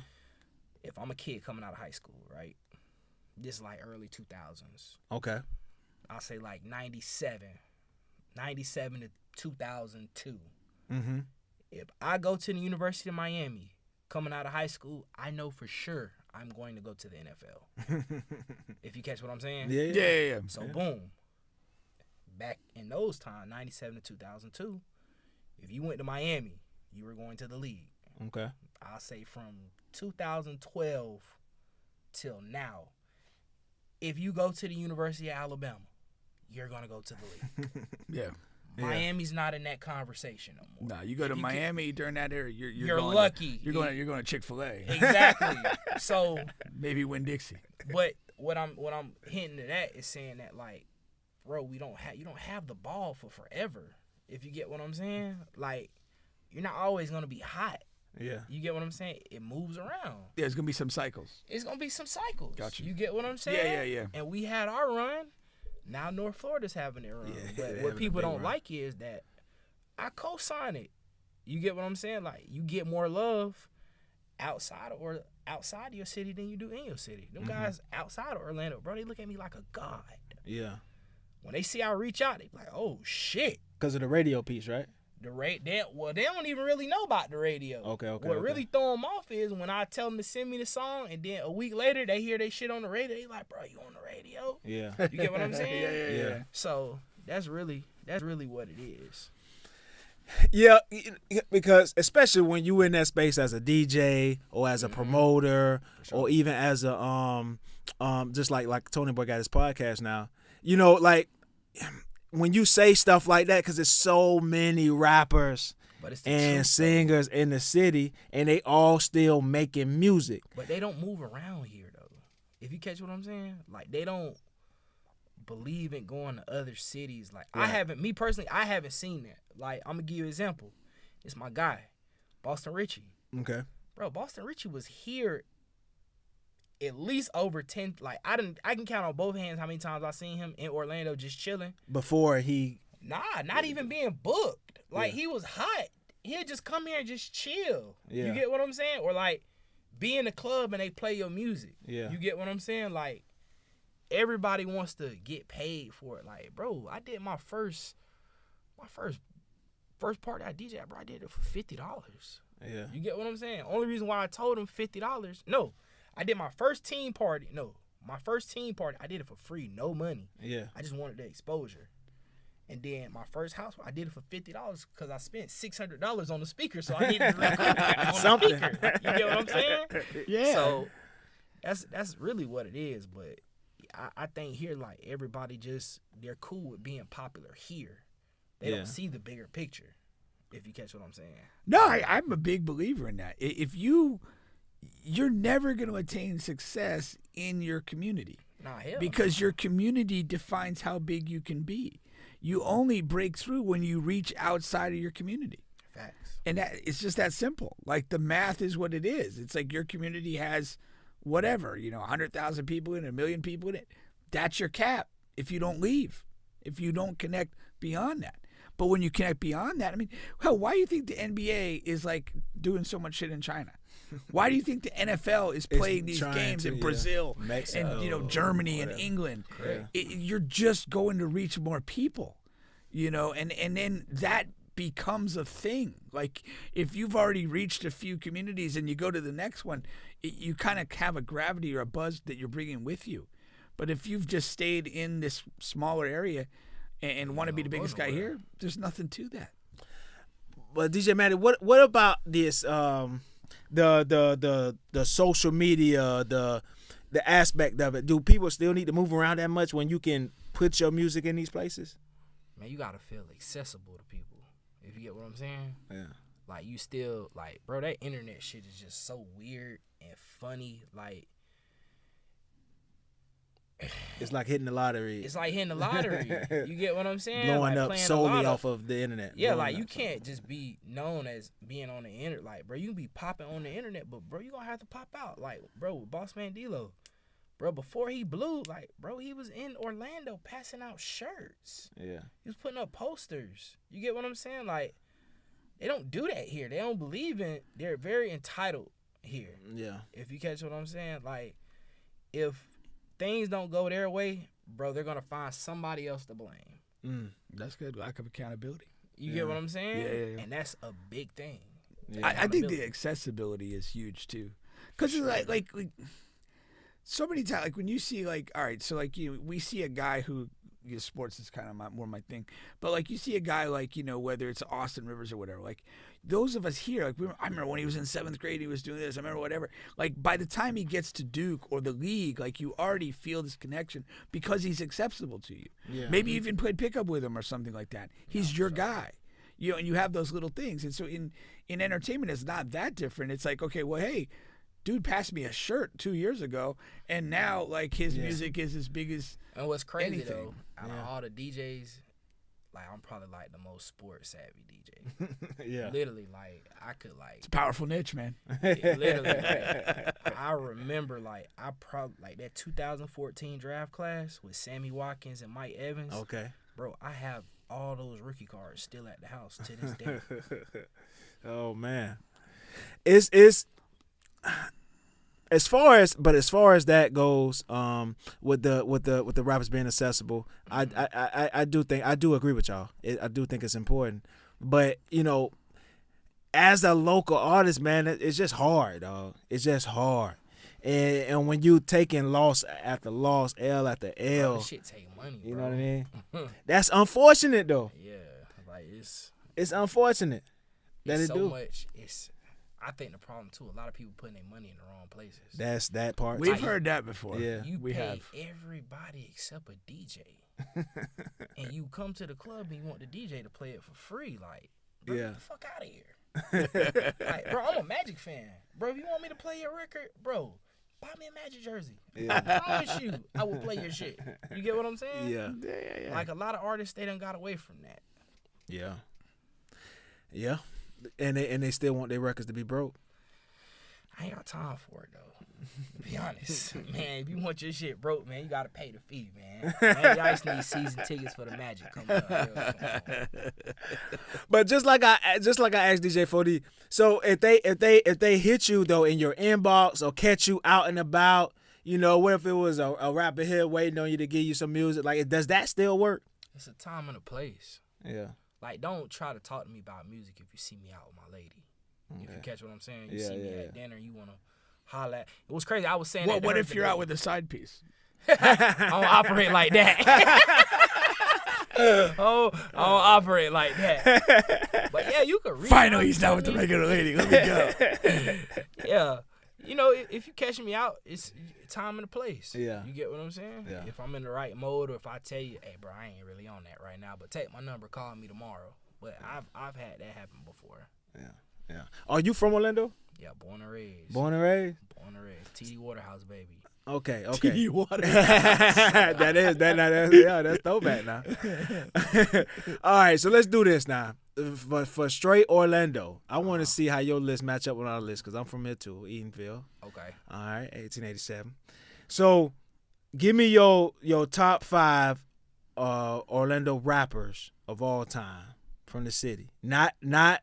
If I'm a kid coming out of high school, right? This is like early 2000s. Okay. I'll say like 97 to 2002. Mm-hmm. If I go to the University of Miami coming out of high school, I know for sure I'm going to go to the NFL. If you catch what I'm saying? Yeah. So, boom. Back in those times, 97 to 2002, if you went to Miami, you were going to the league. Okay. I'll say from 2012 till now, if you go to the University of Alabama, you're going to go to the league. Yeah. Miami's not in that conversation no more. No, you go to Miami during that era, you're going lucky. You're going to Chick-fil-A. Exactly. So maybe Winn-Dixie. But what I'm hinting to that is saying that, like, bro, you don't have the ball for forever. If you get what I'm saying, like, you're not always gonna be hot. Yeah. You get what I'm saying? It moves around. Yeah, it's gonna be some cycles. It's gonna be some cycles. Gotcha. You get what I'm saying? Yeah. And we had our run. Now North Florida's having their run. Yeah, but what people don't like is that I co-sign it. You get what I'm saying? Like, you get more love outside of your city than you do in your city. Them guys outside of Orlando, bro, they look at me like a god. Yeah. When they see I reach out, they be like, oh shit. Because of the radio piece, right? They don't even really know about the radio. Okay. What really throw them off is when I tell them to send me the song, and then a week later they hear they shit on the radio. They like, bro, you on the radio? Yeah. You get what I'm saying? Yeah. So that's really what it is. Yeah, because especially when you in that space as a DJ or as a promoter or even as a just like Tony Boy got his podcast now. You know, like when you say stuff like that, because there's so many rappers and singers in the city, and they all still making music. But they don't move around here though. If you catch what I'm saying, like they don't believe in going to other cities. Like I haven't seen that. Like I'm gonna give you an example. It's my guy, Boston Richie. Okay. Bro, Boston Richie was here at least over 10. Like I can count on both hands how many times I seen him in Orlando just chilling. Before he not even being booked. Like he was hot. He'll just come here and just chill. Yeah. You get what I'm saying? Or like be in the club and they play your music. Yeah. You get what I'm saying? Like everybody wants to get paid for it. Like, bro, I did my first party I DJ, bro, I did it for $50. Yeah. You get what I'm saying? Only reason why I told him $50. No, I did my first team party. I did it for free, no money. Yeah. I just wanted the exposure. And then my first house, I did it for $50 because I spent $600 on the speaker, so I needed to record on something. The speaker. You get what I'm saying? Yeah. So that's really what it is. But I think here, like everybody they're cool with being popular here. They don't see the bigger picture. If you catch what I'm saying. No, I'm a big believer in that. If you're never going to attain success in your community. Because your community defines how big you can be. You only break through when you reach outside of your community. Facts. And it's just that simple. Like the math is what it is. It's like your community has whatever, 100,000 people in it, 1 million people in it. That's your cap if you don't leave, if you don't connect beyond that. But when you connect beyond that, I mean, hell, why do you think the NBA is like doing so much shit in China? Why do you think the NFL is playing these games in Brazil and Germany and England? You're just going to reach more people, and then that becomes a thing. Like if you've already reached a few communities and you go to the next one, you kind of have a gravity or a buzz that you're bringing with you. But if you've just stayed in this smaller area and want to be the biggest guy here, there's nothing to that. But DJ Maddie, what about this? The social media, the aspect of it. Do people still need to move around that much when you can put your music in these places? Man, you gotta feel accessible to people. If you get what I'm saying. Yeah. Like you still bro, that internet shit is just so weird and funny. Like it's like hitting the lottery. You get what I'm saying? Blowing up solely off of the internet. Yeah, like you can't just be known as being on the internet. Like, bro, you can be popping on the internet, but bro, you gonna have to pop out. Like, bro, with Boss Man D-Lo, bro, before he blew, bro, he was in Orlando passing out shirts. Yeah. He was putting up posters. You get what I'm saying? Like, they don't do that here. They don't believe in. They're very entitled here. Yeah. If you catch what I'm saying, like, if things don't go their way, bro, they're gonna find somebody else to blame. That's good. Lack of accountability. You get what I'm saying? Yeah. And that's a big thing. Yeah. I think the accessibility is huge too, because it's like so many times, like when you see all right, so we see a guy who. Sports is kind of more my thing, but you see a guy whether it's Austin Rivers or whatever, those of us here, I remember when he was in 7th grade, he was doing this. I remember whatever. By the time he gets to Duke or the league, you already feel this connection because he's accessible to you. Yeah. Maybe you even played pickup with him or something like that. He's your guy. And you have those little things. And so in entertainment, it's not that different. It's like, okay, well, hey, dude passed me a shirt 2 years ago, and now his music is as big as. And what's crazy anything. Though, out of all the DJs, I'm probably the most sports savvy DJ. Yeah. Literally, I could It's a powerful niche, man. Literally, I remember I probably that 2014 draft class with Sammy Watkins and Mike Evans. Okay. Bro, I have all those rookie cards still at the house to this day. Oh man. It's As far as that goes, with the rappers being accessible, I do agree with y'all. I do think it's important, but as a local artist, man, it's just hard, dog. It's just hard, and when you taking loss after loss, L after L, shit take money. You know what I mean? That's unfortunate though. Yeah, It's unfortunate that It's it so do. much. I think the problem too. A lot of people putting their money in the wrong places. That's that part. We've too. heard that before. Yeah. You we pay have. everybody except a DJ, and you come to the club and you want the DJ to play it for free. Like, bro, Yeah. get the fuck out of here. Like, bro, I'm a Magic fan. Bro, if you want me to play your record, bro, buy me a Magic jersey. Yeah. I promise you, I will play your shit. You get what I'm saying? Yeah. Yeah. Like, a lot of artists, they done got away from that. Yeah. Yeah. And they still want their records to be broke. I ain't got time for it, though. To be honest. Man, if you want your shit broke, man, you got to pay the fee, man. Maddie Ice needs season tickets for the Magic coming up. Yo, come on. But just like I asked DJ 4D, so if they hit you though in your inbox or catch you out and about, you know, what if it was a rapper here waiting on you to give you some music? Like, does that still work? It's a time and a place. Yeah. Like, don't try to talk to me about music if you see me out with my lady. If you catch what I'm saying, you see me at dinner, you want to holler at. It was crazy. I was saying that. What if you're out with a side piece? I don't operate like that. I don't operate like that. But yeah, you could read. Finally, he's not with the regular lady. Let me go. Yeah. You know, if you catch me out, it's time and a place. Yeah. You get what I'm saying? Yeah. If I'm in the right mode, or if I tell you, hey, bro, I ain't really on that right now, but take my number, call me tomorrow. But I've had that happen before. Yeah. Yeah. Are you from Orlando? Yeah, born and raised. Born and raised? Born and raised. TD Waterhouse, baby. Okay. That's throwback now. All right, so let's do this now. For straight Orlando, I want to see how your list match up with our list because I'm from here too, Edenville. Okay. All right, 1887. So, give me your top 5 Orlando rappers of all time from the city. Not like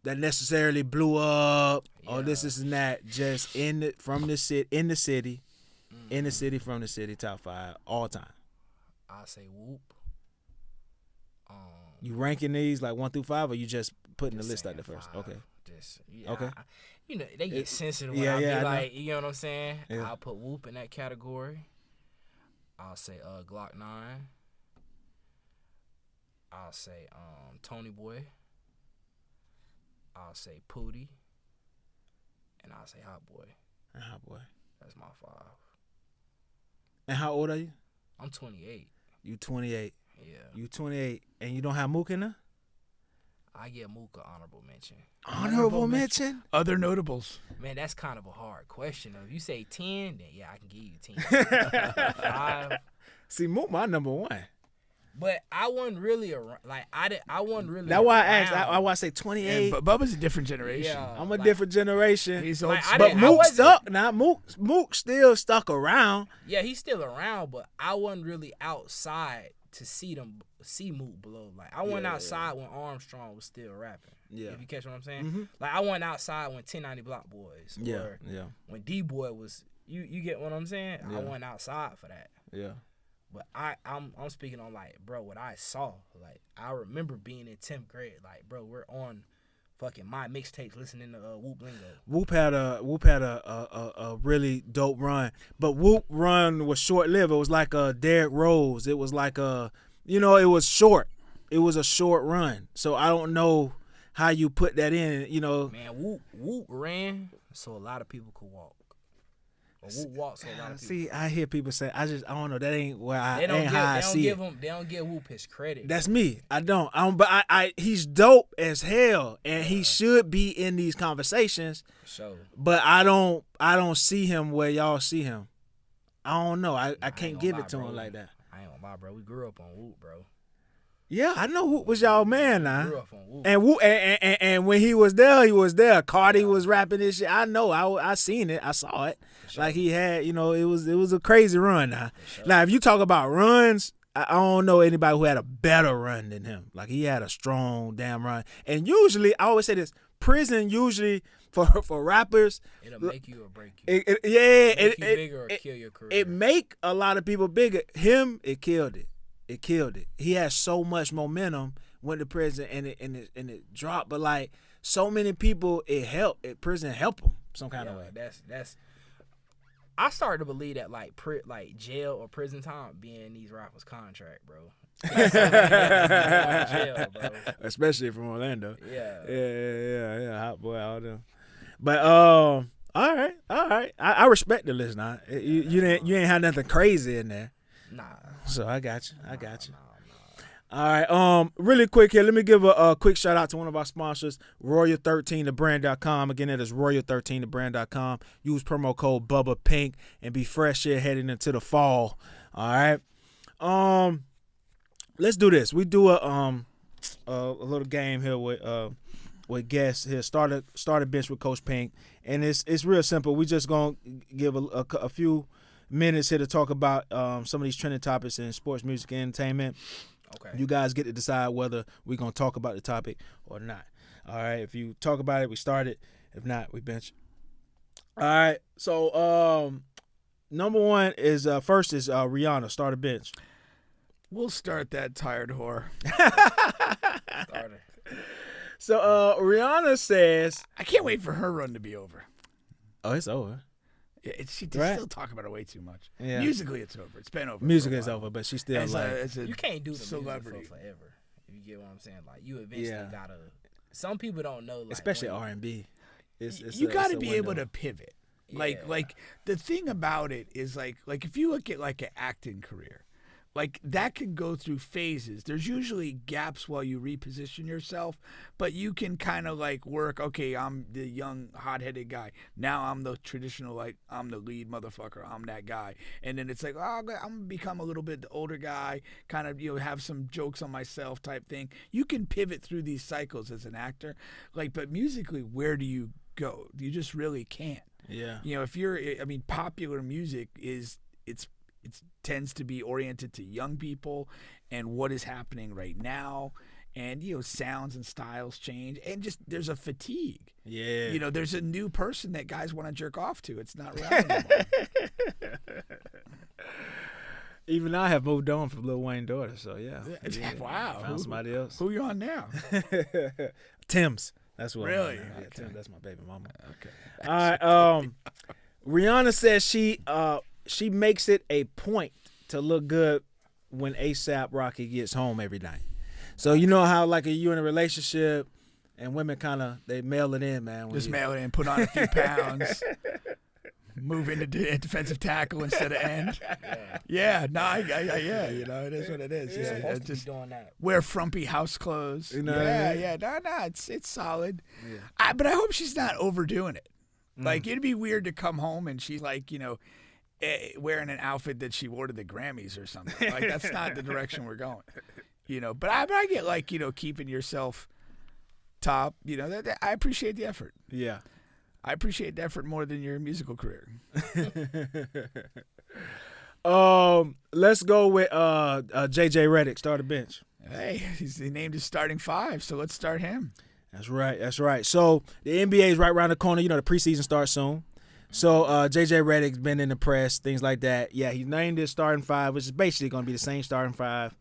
that necessarily blew up or this and that. Just from the city, from the city. Top 5 all time. I'll say Whoop. You ranking these like 1 through 5, or you just putting the list out there first? 5. Okay. Okay. You know, they get sensitive when yeah, I be I like, you know what I'm saying? Yeah. I'll put Whoop in that category. I'll say Glock 9. I'll say Tony Boy. I'll say Pootie. And I'll say Hot Boy. Hot Boy. That's my 5. And how old are you? I'm 28. You 28. Yeah. You 28, and you don't have Mook in there? I get Mook an honorable mention. Honorable mention? Other notables. Man, that's kind of a hard question. If you say 10, then yeah, I can give you 10. 5. See, Mook my number 1. But I wasn't really around. Like, I wasn't really. That's why I around. asked. I why I say 28. But Bubba's a different generation. Yeah. I'm a like- different generation. He's old. Like, I But didn't- I Mook wasn't- stuck. Now Mook still stuck around. Yeah, he's still around, but I wasn't really outside to see Mook blow. Like, I went outside when Armstrong was still rapping. Yeah. If you catch what I'm saying. Mhm. Like, I went outside when 1090 Block Boys. Or Yeah. when D-Boy was. You get what I'm saying? Yeah. I went outside for that. Yeah. But I'm speaking on, like, bro, what I saw. Like, I remember being in 10th grade. Like, bro, we're on fucking my mixtapes listening to Whoop Lingo. Whoop had a really dope run, but Whoop run was short lived. It was like a Derrick Rose. It was like it was short. It was a short run. So I don't know how you put that in. Man, Whoop ran so a lot of people could walk. Or Whoop walked so a lot of people. See, I hear people say, I don't know. That ain't where They don't I see it. They don't give Whoop his credit. That's me. I don't. But he's dope as hell, and he should be in these conversations. So But I don't see him where y'all see him. I don't know. I can't give it to him like that. I ain't gonna lie, bro. We grew up on Whoop, bro. Yeah, I know Whoop was y'all man now. Grew up on Whoop. And Whoop, and when he was there, he was there. Cardi was rapping this shit. I know. I seen it. I saw it. Sure. Like he had, it was a crazy run now. Sure. Now, if you talk about runs, I don't know anybody who had a better run than him. Like he had a strong damn run. And usually, I always say this: prison usually for rappers, it'll make you or break you. Make you bigger or kill your career. It make a lot of people bigger. Him, it killed it. It killed it. He had so much momentum, went to prison, and it dropped. But like so many people, prison helped him some kind of way. That's I started to believe that like jail or prison time being these rappers' contract, bro. Jail, bro. Especially from Orlando. Yeah. Hot boy out there. But all right. I respect the list now. You ain't had nothing crazy in there. Nah. So I got you. Nah. All right. Really quick here. Let me give a quick shout out to one of our sponsors, Royal13thebrand.com. Again, it is Royal13thebrand.com. Use promo code Bubba Pink and be fresh here heading into the fall. All right. Let's do this. We do a little game here with guests here. Start a bench with Coach Pink, and it's real simple. We just gonna give a few minutes here to talk about some of these trending topics in sports, music, and entertainment. Okay. You guys get to decide whether we're gonna talk about the topic or not. All right. If you talk about it, we start it. If not, we bench. All right. So number one is first is Rihanna. Start a bench. We'll start that tired whore. Starter. So Rihanna says, I can't wait for her run to be over. "Oh, it's over. Yeah, they Right. still talk about it way too much. Yeah. Musically, it's over. It's been over. Music for a is while. over, but she's still As like, a You can't do the celebrity. music for forever. If you get what I'm saying, like you eventually Yeah. gotta. Some people don't know, like, especially when- R&B. You got to be able to pivot. Like Yeah. the thing about it is like if you look at like an acting career, like that can go through phases. There's usually gaps while you reposition yourself, but you can kind of like work. Okay, I'm the young hot-headed guy. Now I'm the traditional, like I'm the lead motherfucker. I'm that guy. And then it's like, oh, I'm gonna become a little bit the older guy. Kind of have some jokes on myself type thing. You can pivot through these cycles as an actor. Like, but musically, where do you go? You just really can't. Yeah. If you're, popular music it tends to be oriented to young people and what is happening right now, and sounds and styles change, and just there's a fatigue. Yeah. There's a new person that guys want to jerk off to. It's not Rihanna anymore. Even I have moved on from Lil Wayne's daughter, so yeah. Wow. Found somebody else. Who you on now? Tim's. That's what. Really? I'm on now. Yeah, Okay. Tim, that's my baby mama. Okay. All right. Rihanna says she makes it a point to look good when ASAP Rocky gets home every night. So you know how like you in a relationship and women kind of they mail it in, man. Just mail it in, put on a few pounds, move into defensive tackle instead of end. Yeah, no, yeah, it is what it is. You're Yeah, supposed to just be doing that. wear frumpy house clothes. You know what I mean? Yeah, no, it's solid. Yeah. But I hope she's not overdoing it. Like it'd be weird to come home and she's like, wearing an outfit that she wore to the Grammys or something. Like that's not the direction we're going. But I get like, keeping yourself top. I appreciate the effort. Yeah. I appreciate the effort more than your musical career. Let's go with JJ Redick, start a bench. Hey, he named his starting five, so let's start him. That's right. So the NBA is right around the corner. The preseason starts soon. So JJ Redick's been in the press, things like that. Yeah, he named his starting five, which is basically going to be the same starting five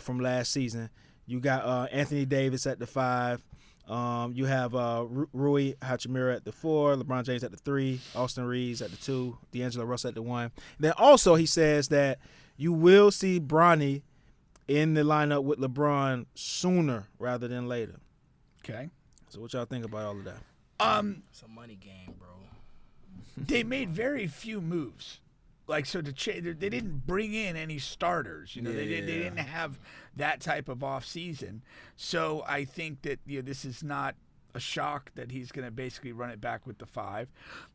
from last season. You got Anthony Davis at the 5. You have Rui Hachimura at the 4, LeBron James at the 3, Austin Reeves at the 2, D'Angelo Russell at the 1. Then also he says that you will see Bronny in the lineup with LeBron sooner rather than later. Okay. So what y'all think about all of that? It's a money game, bro. They made very few moves. Like, so they didn't bring in any starters. They didn't have that type of off season. So I think that this is not a shock that he's going to basically run it back with the 5.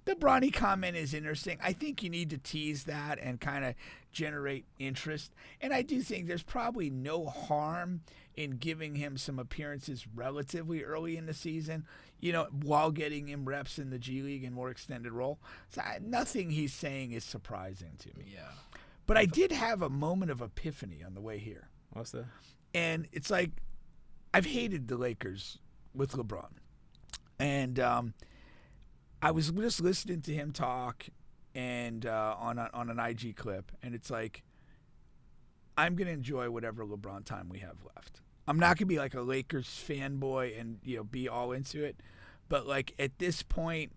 The Bronny comment is interesting. I think you need to tease that and kind of generate interest. And I do think there's probably no harm in giving him some appearances relatively early in the season, while getting him reps in the G League and more extended role. So nothing he's saying is surprising to me. Yeah. But I did have a moment of epiphany on the way here. What's that? And it's like, I've hated the Lakers with LeBron. And I was just listening to him talk and on an IG clip, and it's like, I'm going to enjoy whatever LeBron time we have left. I'm not going to be like a Lakers fanboy and be all into it, but like at this point,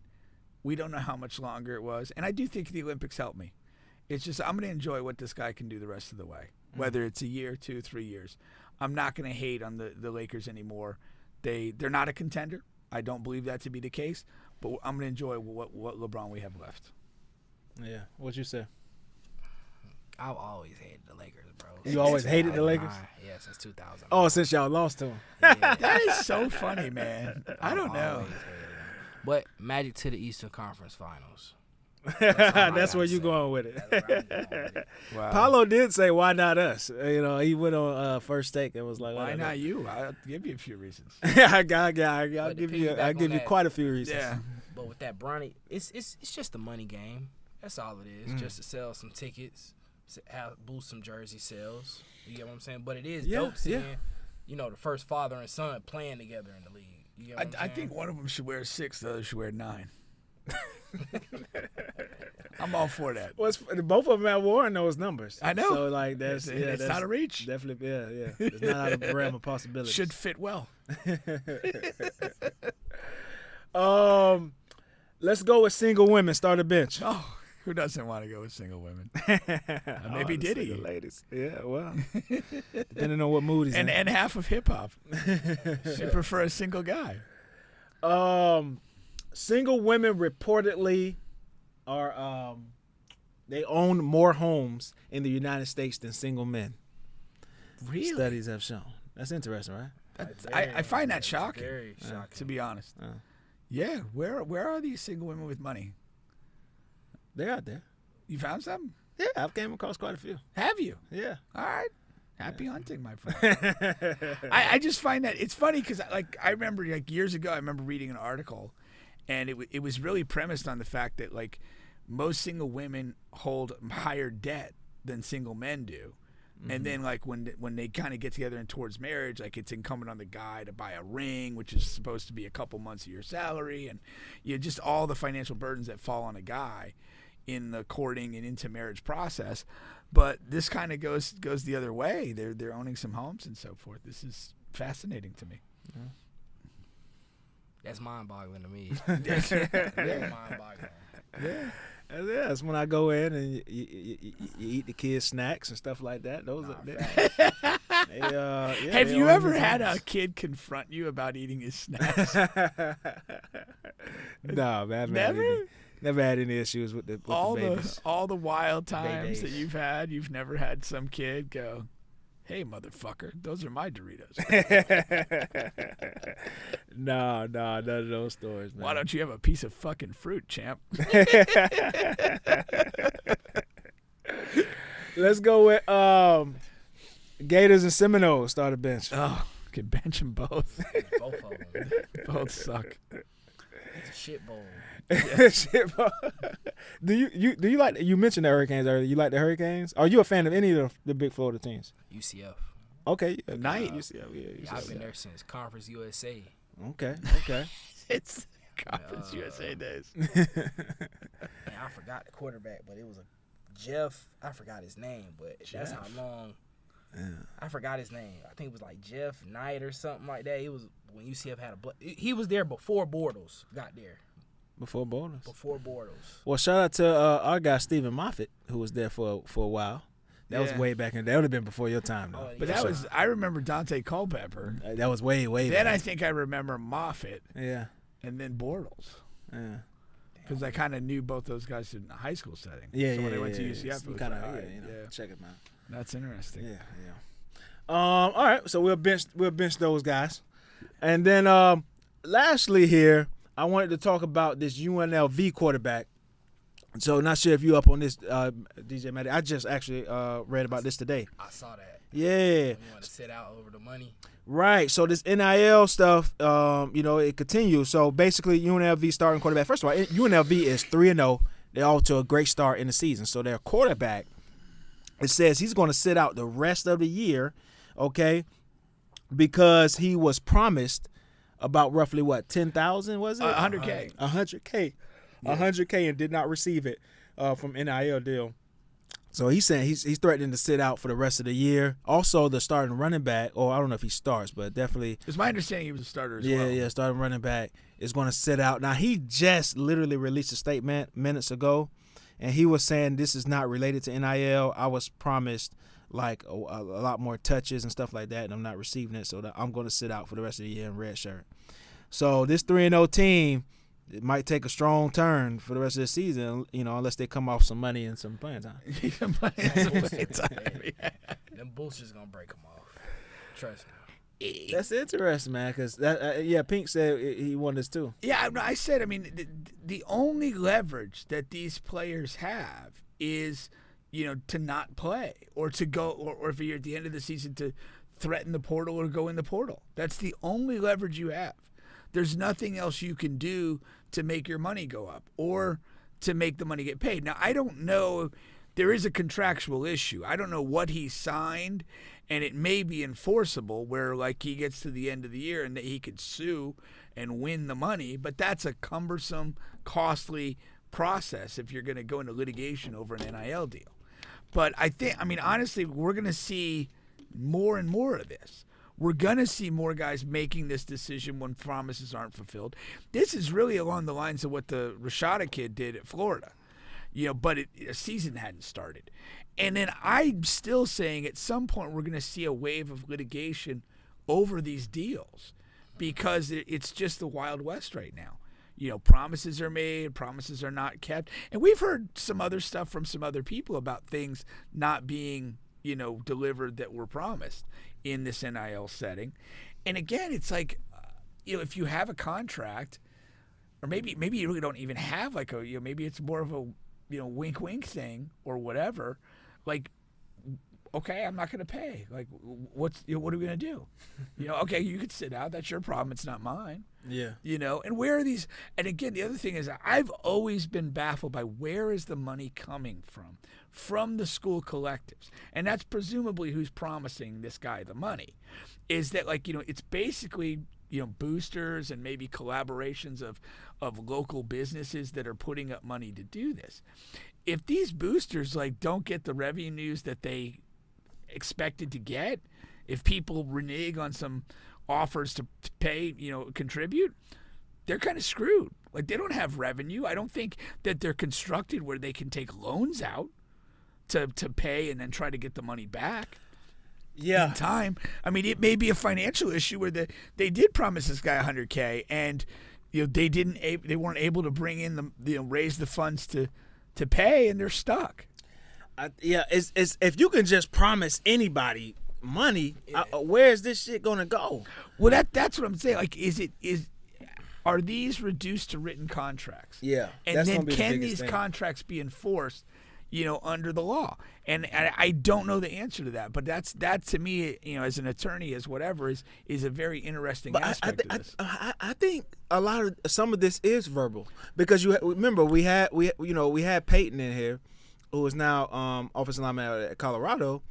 We don't know how much longer it was. And I do think the Olympics helped me. It's just I'm going to enjoy what this guy can do the rest of the way, whether it's a year, 2, 3 years. I'm not going to hate on the Lakers anymore. They're not a contender. I don't believe that to be the case, but I'm going to enjoy what LeBron we have left. Yeah. What'd you say? I've always hated the Lakers, bro. You always hated the Lakers? Yeah, since 2000. Oh, since y'all lost to him. Yeah. That is so funny, man. I don't know. Always hated them. But Magic to the Eastern Conference Finals. That's where you going with it. That's where I'm going with it. Wow. Paulo did say, "Why not us?" You know, he went on First Take and was like, Why not you? I'll give you a few reasons. I'll But give to you piggyback on that- quite a few reasons. Yeah. But with that Bronny, it's just a money game. That's all it is. Just to sell some tickets, boost some jersey sales. You get what I'm saying? But it is dope seeing, the first father and son playing together in the league. You get what I'm I saying? think one of them should wear 6, the other should wear 9. I'm all for that. Well, both of them have worn those numbers. I know. So like that's It's that's not a reach. Definitely, yeah. It's not out of the realm of possibility. Should fit well. Let's go with single women. Start a bench. Oh, who doesn't want to go with single women? Maybe Oh, the Diddy. single ladies. Yeah, well, depending on what mood he's in. And half of hip hop should prefer a single guy. Single women reportedly are they own more homes in the United States than single men. Really? Studies have shown. That's interesting, right? I find that shocking, Very shocking. to be honest. Uh. Yeah, where are these single women with money? They're out there. You found some? Yeah, I've came across quite a few. Have you? Yeah. All right. Happy hunting, my friend. I just find that it's funny because I remember years ago I remember reading an article, and it was really premised on the fact that most single women hold higher debt than single men do. Mm-hmm. And then when they kind of get together and towards marriage, it's incumbent on the guy to buy a ring, which is supposed to be a couple months of your salary, and just all the financial burdens that fall on a guy in the courting and into marriage process. But this kind of goes the other way. They're owning some homes and so forth. This is fascinating to me. Yeah. That's mind-boggling to me. Very mind-boggling. Yeah. Yeah, that's when I go in and you eat the kids' snacks and stuff like that. Those are Have you ever had a kid confront you about eating his snacks? No, man. Never had any issues with the babies. All the wild times Babies. that you've never had some kid go, "Hey, motherfucker, those are my Doritos." No, none of those stories, man. Why don't you have a piece of fucking fruit, champ? Let's go with Gators and Seminoles. Start a bench. Oh, could bench them both. Both of them. Both suck. It's a shit bowl. Shit, bro. Do you like? You mentioned the Hurricanes earlier. You like the Hurricanes? Are you a fan of any of the big Florida teams? UCF. Okay, Night. UCF. Yeah, I've been there since Conference USA. Okay. It's Conference USA days. Man, I forgot the quarterback, but it was a Jeff. I forgot his name, but that's how long. Yeah. I forgot his name. I think it was like Jeff Knight or something like that. It was when UCF had he was there before Bortles got there. Before Bortles. Before Bortles. Well, shout out to our guy Stephen Moffitt, who was there for a while. That was way back in. That would have been before your time, though. But that was, I remember Dante Culpepper. That was way Then back. I think I remember Moffitt. Yeah. And then Bortles. Yeah. Because I kind of knew both those guys in a high school setting. Yeah, so when I yeah, went to yeah. UCF, it was Kind of, like, all right, check it out. That's interesting. Yeah. All right, so we'll bench those guys, and then lastly here, I wanted to talk about this UNLV quarterback. So not sure if you up on this, DJ Maddie. I just actually read about this today. I saw that. Yeah. You want to sit out over the money? Right. So this NIL stuff, it continues. So basically, UNLV starting quarterback. First of all, UNLV is 3-0. They're off to a great start in the season. So their quarterback, it says he's going to sit out the rest of the year, okay, because he was promised about roughly what, 10,000 was it? 100K. 100K. 100K and did not receive it from NIL deal. So he's saying he's threatening to sit out for the rest of the year. Also, the starting running back, or I don't know if he starts, but definitely. It's my understanding he was a starter as well. Yeah, starting running back is going to sit out. Now, he just literally released a statement minutes ago, and he was saying this is not related to NIL. I was promised like a lot more touches and stuff like that, and I'm not receiving it, so that I'm going to sit out for the rest of the year in red shirt. So this 3-0 team, it might take a strong turn for the rest of the season, unless they come off some money and some playing time. Them boosters gonna break them off. Trust me. That's interesting, man, because Pink said he won this too. Yeah, I said, the only leverage that these players have is, to not play or to go, or if you're at the end of the season to threaten the portal or go in the portal. That's the only leverage you have. There's nothing else you can do to make your money go up or to make the money get paid. Now, I don't know. There is a contractual issue. I don't know what he signed, and it may be enforceable where, like, he gets to the end of the year and that he could sue and win the money, but that's a cumbersome, costly process if you're going to go into litigation over an NIL deal. But honestly, we're going to see more and more of this. We're going to see more guys making this decision when promises aren't fulfilled. This is really along the lines of what the Rashada kid did at Florida, but a season hadn't started. And then I'm still saying at some point we're going to see a wave of litigation over these deals because it's just the Wild West right now. Promises are made, promises are not kept. And we've heard some other stuff from some other people about things not being delivered that were promised in this NIL setting. And again, it's like, if you have a contract, or maybe you really don't even have like maybe it's more of a, wink wink thing or whatever. Like, okay, I'm not going to pay. Like, what are we going to do? Okay, you could sit out. That's your problem. It's not mine. Yeah. And where are these? And again, the other thing is I've always been baffled by where is the money coming from? From the school collectives. And that's presumably who's promising this guy the money. Is that it's basically, boosters and maybe collaborations of local businesses that are putting up money to do this. If these boosters don't get the revenues that they expected to get, if people renege on some offers to pay, contribute, they're kind of screwed. They don't have revenue. I don't think that they're constructed where they can take loans out to pay and then try to get the money back. In time. It may be a financial issue where they did promise this guy $100K and they weren't able to bring in raise the funds to pay, and they're stuck. It's if you can just promise anybody money, where is this shit gonna go? Well, that's what I'm saying. Are these reduced to written contracts? Yeah, and that's then gonna be can the biggest these thing. contracts be enforced? Under the law, and I don't know the answer to that. But that to me, as an attorney, as whatever, is a very interesting aspect of this. I think some of this is verbal because remember we had Peyton in here, who is now offensive lineman at Colorado,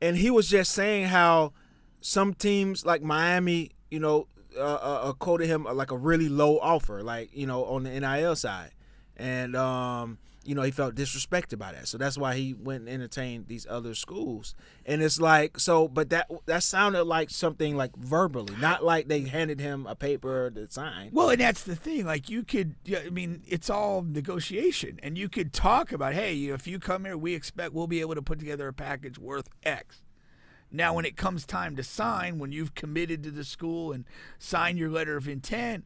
and he was just saying how some teams like Miami, quoted him like a really low offer, on the NIL side, and he felt disrespected by that. So that's why he went and entertained these other schools. And it's but that sounded like something like verbally, not like they handed him a paper to sign. Well, and that's the thing. You could, it's all negotiation. And you could talk about, hey, if you come here, we expect we'll be able to put together a package worth X. Now, when it comes time to sign, when you've committed to the school and signed your letter of intent,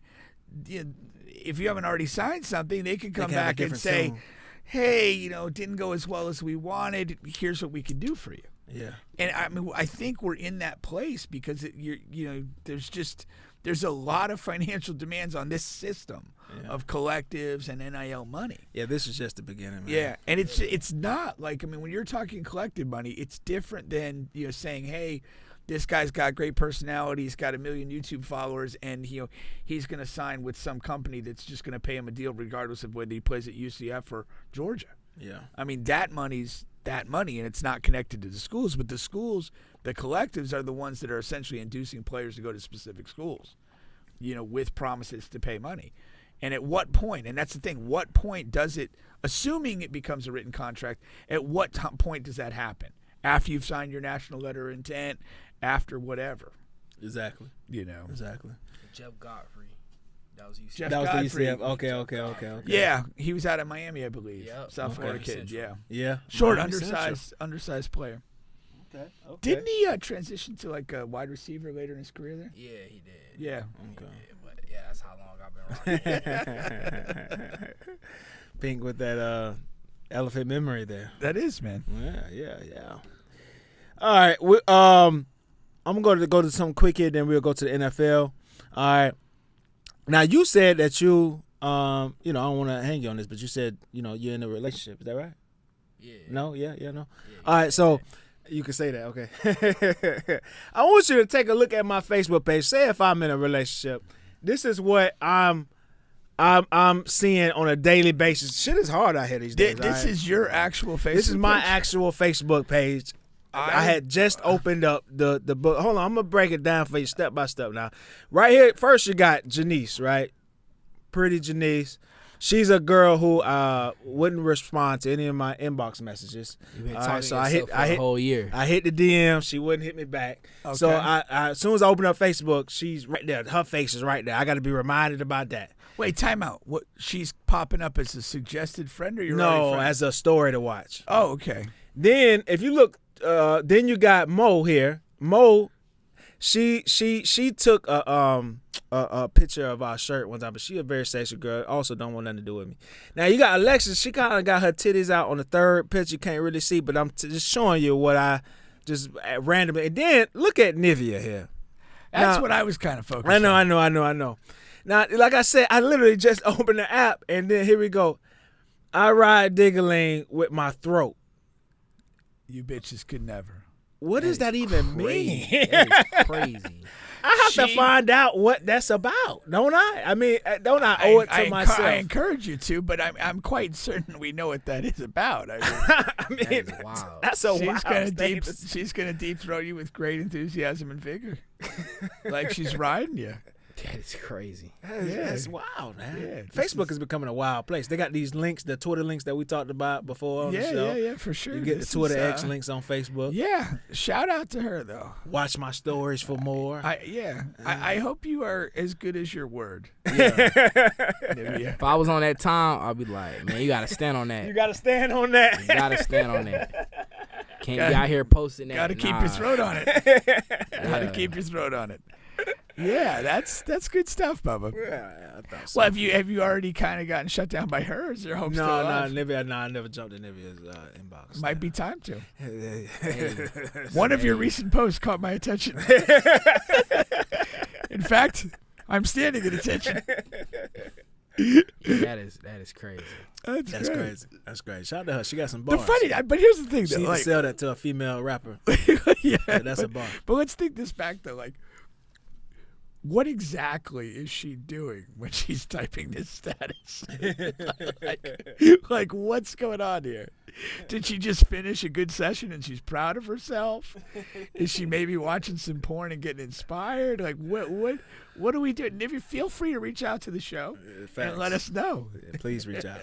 if you haven't already signed something, they can come back and say, tune. Hey, it didn't go as well as we wanted. Here's what we can do for you. Yeah. And I think we're in that place because there's a lot of financial demands on this system of collectives and NIL money. Yeah, this is just the beginning, man. Yeah, and it's not when you're talking collective money, it's different than saying, hey, this guy's got great personality, he's got 1 million YouTube followers, and he's going to sign with some company that's just going to pay him a deal regardless of whether he plays at UCF or Georgia. Yeah. That money's that money, and it's not connected to the schools. But the schools, the collectives, are the ones that are essentially inducing players to go to specific schools, with promises to pay money. And at what point, and that's the thing, what point does it, assuming it becomes a written contract, at what point does that happen? After you've signed your national letter of intent, after whatever. Exactly. You know. Exactly. Jeff Godfrey. That was UCF. That was the UCF. Okay. Yeah, he was out of Miami, I believe. Yep. South Florida kid, Central. yeah. Yeah. Short, Miami undersized player. Okay. Didn't he transition to like a wide receiver later in his career there? Yeah, he did. Yeah. Okay. Yeah, but yeah, that's how long I've been rocking. Pink with that elephant memory there. That is, man. Yeah. All right. I'm going to go to some quick here, then we'll go to the NFL. All right. Now, you said that you I don't want to hang you on this, but you said, you're in a relationship. Is that right? Yeah. No? Yeah. Yeah, All right. So you can say that. Okay. I want you to take a look at my Facebook page. Say if I'm in a relationship. This is what I'm seeing on a daily basis. Shit is hard out here these days. This is your actual Facebook This is my page? actual Facebook page. I had just opened up the book. Hold on, I'm going to break it down for you step by step now. Right here, first you got Janice, right? Pretty Janice. She's a girl who wouldn't respond to any of my inbox messages. You've been All talking right, so to yourself for a whole year. I hit the DM. She wouldn't hit me back. Okay. So I as soon as I open up Facebook, she's right there. Her face is right there. I got to be reminded about that. Wait, time out. What? She's popping up as a suggested friend, or you're already No, friends? as a story to watch. Oh, okay. Then if you look, then you got Mo here. Mo, she took a picture of our shirt one time, but she a very sexual girl. Also don't want nothing to do with me. Now you got Alexis. She kind of got her titties out on the third picture. You can't really see, but I'm just showing you what I just randomly. And then look at Nivea here. That's Now, what I was kind of focused on. I know. Now, like I said, I literally just opened the app, and then here we go. I ride Diggaling with my throat. You bitches could never. What does that even mean? That is crazy. I have to find out what that's about, don't I? I mean, don't I owe it to myself? I encourage you to, but I'm quite certain we know what that is about. I mean, That is wild. That's a wild she's gonna deep throat you with great enthusiasm and vigor, like she's riding you. That is crazy. That's wild, man. Yeah, Facebook is becoming a wild place. They got these links, the Twitter links that we talked about before on the show. Yeah, for sure. You get This the Twitter is, X links on Facebook. Yeah, shout out to her though. Watch my stories for more. I hope you are as good as your word. Yeah. If I was on that time, I'd be like, man, you got to stand on that. You got to stand on that. You got to stand on that. Can't be out here posting that. Got to keep your throat on it. Got to keep your throat on it. Yeah, that's good stuff, Bubba. Yeah, I thought so. Well, have you already kind of gotten shut down by her? Or is there hope still alive? I never jumped in Nivea's inbox. Might be time to. Hey, One of your recent posts caught my attention. In fact, I'm standing at attention. yeah, that is crazy. That's great. crazy. That's great. Shout out to her. She got some The bars. but here's the thing, She though. need Like, to sell that to a female rapper. yeah, That's a bar. But let's think this back, though. Like, what exactly is she doing when she's typing this status? like, what's going on here? Did she just finish a good session and she's proud of herself? Is she maybe watching some porn and getting inspired? Like, what are we doing? If you feel free to reach out to the show and let us know. Please reach out.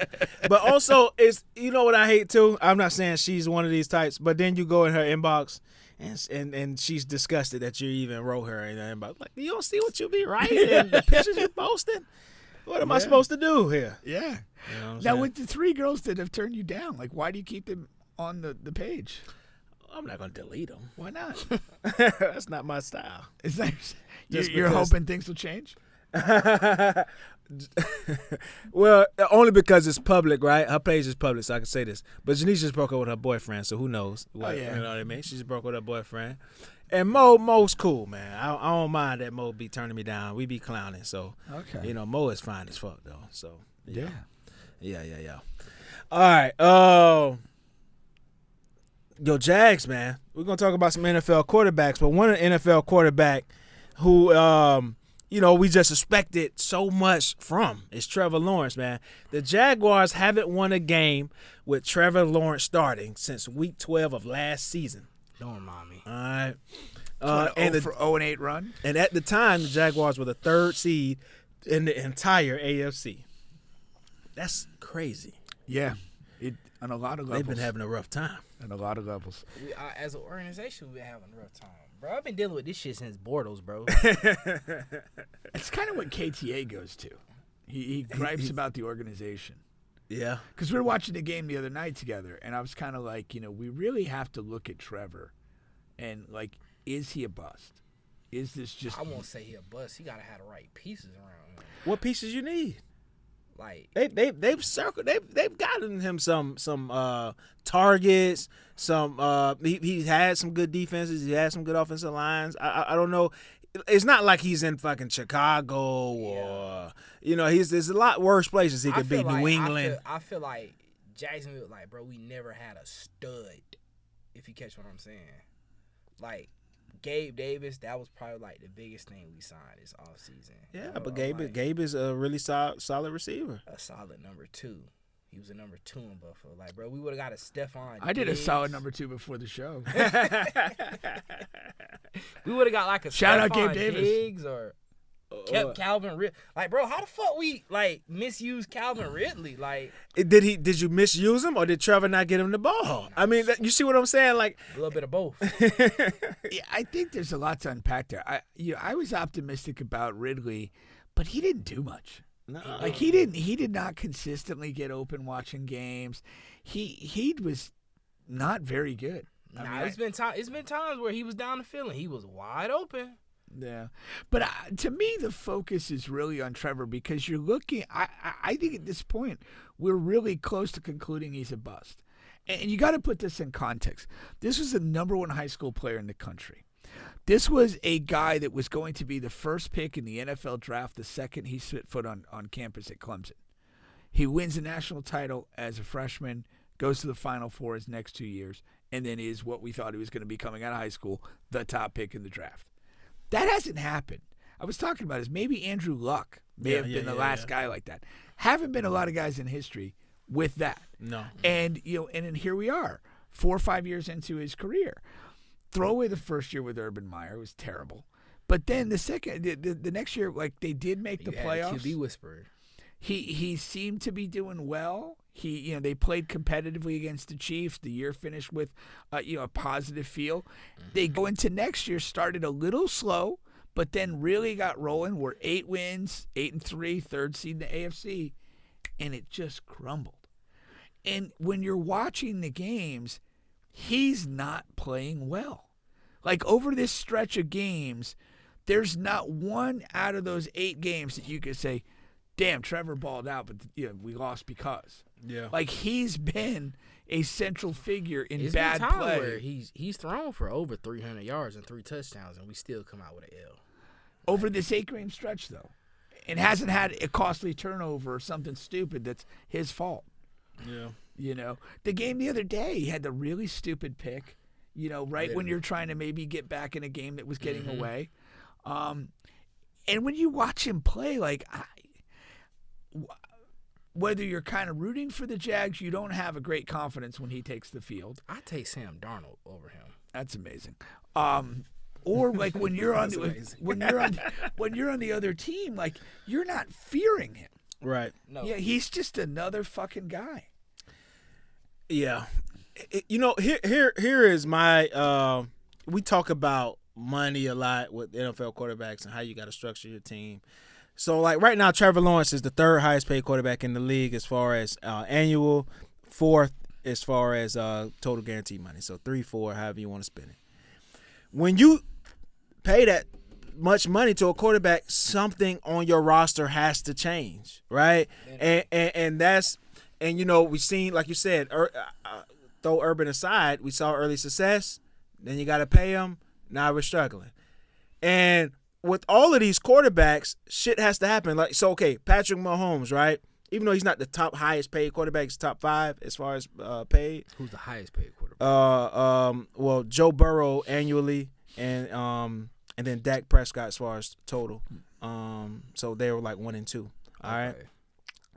But also, you know what I hate too? I'm not saying she's one of these types, but then you go in her inbox and she's disgusted that you even wrote her in the inbox. Like, you don't see what you be writing and the pictures you're posting? What am I supposed to do here? Yeah. You know what I'm Now, saying? with the 3 girls that have turned you down, like, why do you keep them on the page? I'm not going to delete them. Why not? That's not my style. Is that Just you're because- hoping things will change? Well, only because it's public, right? Her page is public, so I can say this. But Janice just broke up with her boyfriend, so who knows? What, yeah. You know what I mean? She just broke up with her boyfriend. And Mo's cool, man. I don't mind that Mo be turning me down. We be clowning, so Okay. you know, Mo is fine as fuck though. So Yeah. All right. Yo, Jags, man. We're gonna talk about some NFL quarterbacks, but one NFL quarterback who we just expected so much from is Trevor Lawrence, man. The Jaguars haven't won a game with Trevor Lawrence starting since week 12 of last season. Don't remind me. All right. For 0-8 run. And at the time, the Jaguars were the 3rd seed in the entire AFC. That's crazy. Yeah, on a lot of levels. They've been having a rough time. On a lot of levels. As an organization, we've been having a rough time. Bro, I've been dealing with this shit since Bortles, bro. It's kind of what KTA goes to. He gripes about the organization. Yeah. Because we were watching the game the other night together, and I was kind of like, we really have to look at Trevor and, like, is he a bust? Is this just... I won't say he a bust. He got to have the right pieces around him. What pieces you need? Like they've circled they've gotten him some targets. He had some good defenses. He had some good offensive lines. I don't know. It's not like he's in fucking Chicago or there's a lot worse places he could be. New England. I feel like Jacksonville. Like, bro, we never had a stud. If you catch what I'm saying, like. Gabe Davis, that was probably like the biggest thing we signed this offseason. Yeah, but Gabe is a really solid receiver. A solid number 2. He was a number 2 in Buffalo. Like, bro, we would have got a Stephon I did Diggs. a solid number 2 before the show. We would have got like a shout Stephon out Gabe Davis. Diggs or kept Calvin Ridley. Like, bro, how the fuck we like misuse Calvin Ridley? Like, did you misuse him or did Trevor not get him the ball? I mean, you see what I'm saying? Like a little bit of both. Yeah, I think there's a lot to unpack there. I was optimistic about Ridley, but he didn't do much. No. Like he did not consistently get open watching games. He was not very good. It's been times where he was down the field and he was wide open. Yeah, but to me, the focus is really on Trevor because you're looking. I think at this point we're really close to concluding he's a bust, and you got to put this in context. This was the number 1 high school player in the country. This was a guy that was going to be the first pick in the NFL draft the second he set foot on campus at Clemson. He wins a national title as a freshman, goes to the Final Four his next 2 years, and then is what we thought he was going to be coming out of high school, the top pick in the draft. That hasn't happened. I was talking about is maybe Andrew Luck may have been the last guy like that. Haven't been a lot of guys in history with that. No. And and then here we are, 4 or 5 years into his career. Throw away the first year with Urban Meyer, it was terrible. But then the next year, like they did make the playoffs. QB whisperer. He seemed to be doing well. They played competitively against the Chiefs. The year finished with a positive feel. They go into next year, started a little slow, but then really got rolling. We're 8 wins, 8-3, 3rd seed in the AFC, and it just crumbled. And when you're watching the games, he's not playing well. Like over this stretch of games, there's not one out of those 8 games that you could say, damn, Trevor balled out, but we lost because. Yeah. Like he's been a central figure in It's bad been time play. where he's thrown for over 300 yards and 3 touchdowns, and we still come out with an L. Over this 8-game stretch, though. And hasn't had a costly turnover or something stupid that's his fault. Yeah. The game the other day, he had the really stupid pick, right when you're trying to maybe get back in a game that was getting away. And when you watch him play, like, whether you're kind of rooting for the Jags, you don't have a great confidence when he takes the field. I take Sam Darnold over him. That's amazing. Or like when you're on when you're on the other team, like you're not fearing him. Right. No. Yeah, he's just another fucking guy. Yeah. Here is my we talk about money a lot with NFL quarterbacks and how you got to structure your team. So, like, right now, Trevor Lawrence is the 3rd highest paid quarterback in the league as far as annual, 4th as far as total guaranteed money. So, 3, 4, however you want to spend it. When you pay that much money to a quarterback, something on your roster has to change, right? And we've seen, like you said, throw Urban aside, we saw early success. Then you got to pay him. Now we're struggling. And with all of these quarterbacks, shit has to happen. Like, so, okay, Patrick Mahomes, right? Even though he's not the top highest paid quarterback, he's top 5 as far as paid. Who's the highest paid quarterback? Well, Joe Burrow annually, and then Dak Prescott as far as total. So they were like 1 and 2. All right,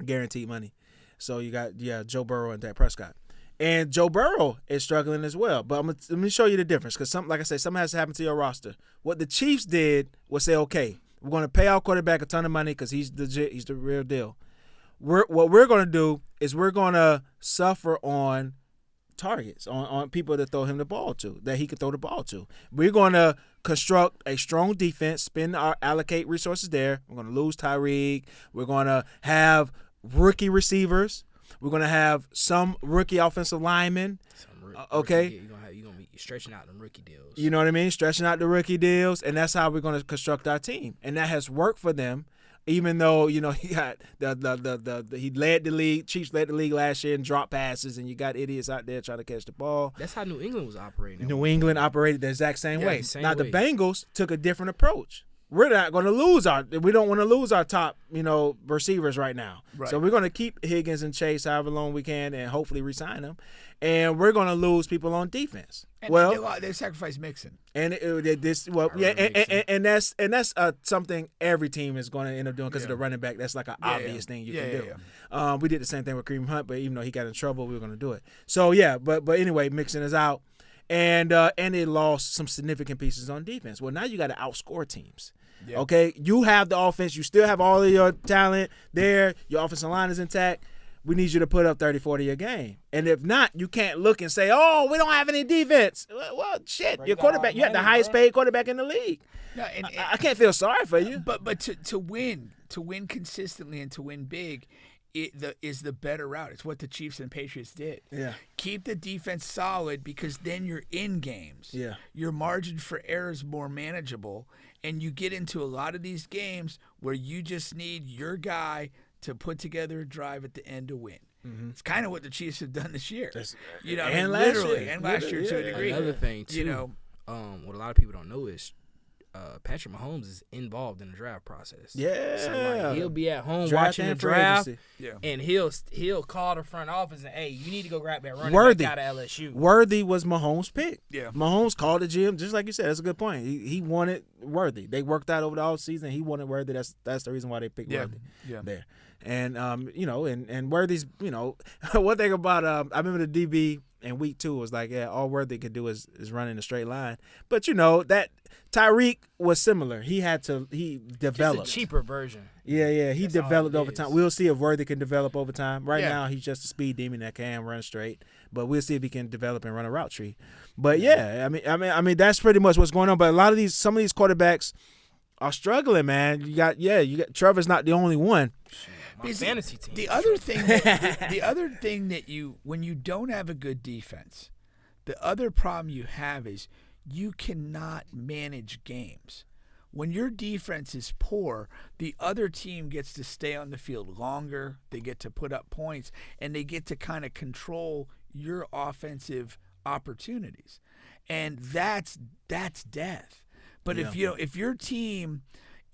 guaranteed money. So you got Joe Burrow and Dak Prescott. And Joe Burrow is struggling as well. But let me show you the difference because like I said, something has to happen to your roster. What the Chiefs did was say, okay, we're going to pay our quarterback a ton of money because he's legit, he's the real deal. what we're going to do is we're going to suffer on targets, on people to throw him the ball to, that he could throw the ball to. We're going to construct a strong defense, allocate resources there. We're going to lose Tyreek. We're going to have rookie receivers. We're going to have some rookie offensive linemen. Okay. You're going to be stretching out them rookie deals. You know what I mean? Stretching out the rookie deals, and that's how we're going to construct our team. And that has worked for them. Even though, he got he led the league, Chiefs led the league last year in drop passes, and you got idiots out there trying to catch the ball. That's how New England was operating. New England operated the exact same way. Now the Bengals took a different approach. We're not going to lose we don't want to lose our top, receivers right now. Right. So we're going to keep Higgins and Chase however long we can and hopefully re-sign them. And we're going to lose people on defense. And they sacrifice Mixon. And that's something every team is going to end up doing because of the running back. That's like an obvious thing you can do. Yeah. We did the same thing with Kareem Hunt, but even though he got in trouble, we were going to do it. So but anyway, Mixon is out. And they lost some significant pieces on defense. Well, now you got to outscore teams. Yeah. Okay, you have the offense. You still have all of your talent there. Your offensive line is intact. We need you to put up 30, 40 a game. And if not, you can't look and say, oh, we don't have any defense. Well, shit, your quarterback, you have the highest paid quarterback in the league. No, I can't feel sorry for you. But to win consistently and to win big, is the better route. It's what the Chiefs and Patriots did. Yeah. Keep the defense solid because then you're in games. Yeah. Your margin for error is more manageable, and you get into a lot of these games where you just need your guy to put together a drive at the end to win. Mm-hmm. It's kind of what the Chiefs have done this year. And last year to a degree. Another thing too, what a lot of people don't know is Patrick Mahomes is involved in the draft process. Yeah. So he'll be at home watching the draft, and he'll call the front office and, hey, you need to go grab that running back out of LSU. Worthy was Mahomes' pick. Yeah. Mahomes called the GM, just like you said. That's a good point. He wanted Worthy. They worked out over the offseason. He wanted Worthy. That's the reason why they picked Worthy there. And, and Worthy's, one thing about I remember the DB in week 2 was like, all Worthy could do is run in a straight line. But, that Tyreek was similar. He developed. Just a cheaper version. Yeah. He developed over time. We'll see if Worthy can develop over time. Right now, he's just a speed demon that can run straight. But we'll see if he can develop and run a route tree. But, I mean, that's pretty much what's going on. But some of these quarterbacks are struggling, man. You got Trevor's not the only one. My fantasy team. The other thing that when you don't have a good defense, the other problem you have is you cannot manage games. When your defense is poor, the other team gets to stay on the field longer. They get to put up points, and they get to kind of control your offensive opportunities, and that's death. But if your team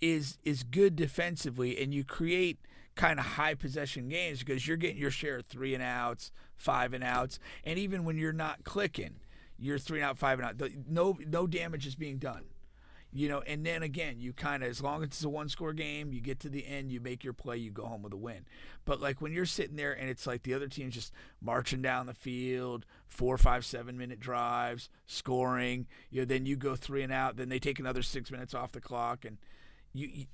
is good defensively and you create kind of high possession games because you're getting your share of 3 and outs, 5 and outs, and even when you're not clicking, you're 3 and out, 5 and out. No damage is being done. And then again, you kind of, as long as it's a 1-score game, you get to the end, you make your play, you go home with a win. But like when you're sitting there and it's like the other team's just marching down the field, 4, 5, 7-minute drives, scoring, then you go 3 and out, then they take another 6 minutes off the clock, and you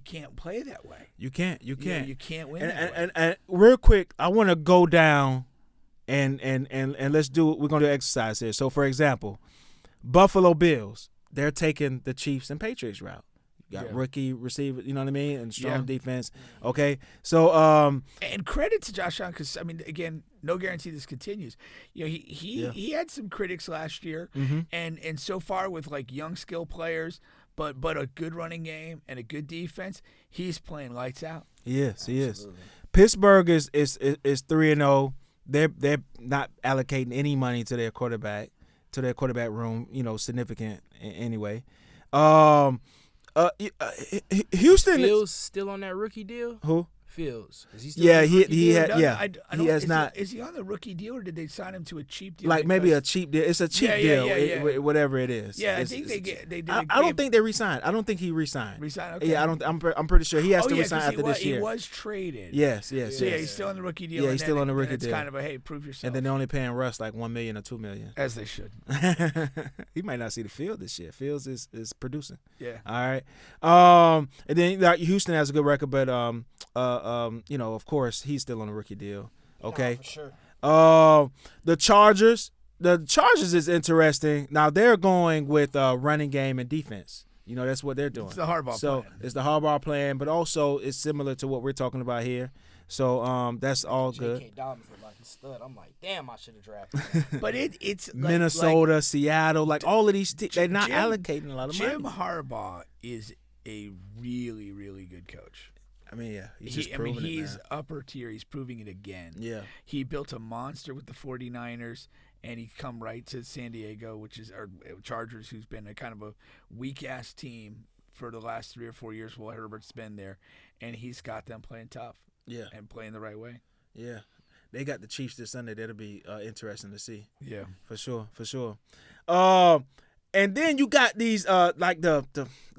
can't play that way. You can't. You can't win that way. And real quick, I want to go down and let's do. We're going to do exercise here. So, for example, Buffalo Bills, they're taking the Chiefs and Patriots route. You got rookie receiver, you know what I mean, and strong defense. Okay, so and credit to Josh Allen because again, no guarantee this continues. He had some critics last year, and so far with like young skill players. But a good running game and a good defense, he's playing lights out. Yes, he is. Pittsburgh is 3-0. They're not allocating any money to their quarterback room, significant anyway. Houston Fields still on that rookie deal? Who? Fields. Is he still he has not. Is he on the rookie deal or did they sign him to a cheap deal? Like maybe a cheap deal. It's a cheap deal, whatever it is. Yeah, I think they did. I don't think they re-signed. I don't think he re-signed. Re-signed? Okay. Yeah, I'm pretty sure he has to re-sign after this year. He was traded. Yes. So he's still on the rookie deal. Yeah, he's still on the rookie deal. It's kind of a hey, prove yourself. And then they're only paying Russ like $1 million or $2 million. As they should. He might not see the field this year. Fields is producing. Yeah. All right. And then Houston has a good record, but of course, he's still on a rookie deal. Okay. Nah, for sure. The Chargers. The Chargers is interesting. Now they're going with running game and defense. That's what they're doing. It's the Harbaugh plan. It's the Harbaugh plan, but also it's similar to what we're talking about here. So that's all good. J.K. Dobbins look like a stud. I'm like, damn, I should have drafted him. But it's like, Minnesota, Seattle, like all of these they're not allocating a lot of money. Jim Harbaugh is a really, really good coach. I mean, yeah, he's upper tier. He's proving it again. Yeah. He built a monster with the 49ers, and he come right to San Diego, which is our Chargers, who's been a kind of a weak-ass team for the last 3 or 4 years while Herbert's been there, and he's got them playing tough. Yeah. And playing the right way. Yeah. They got the Chiefs this Sunday. That'll be interesting to see. Yeah. For sure. And then you got these like the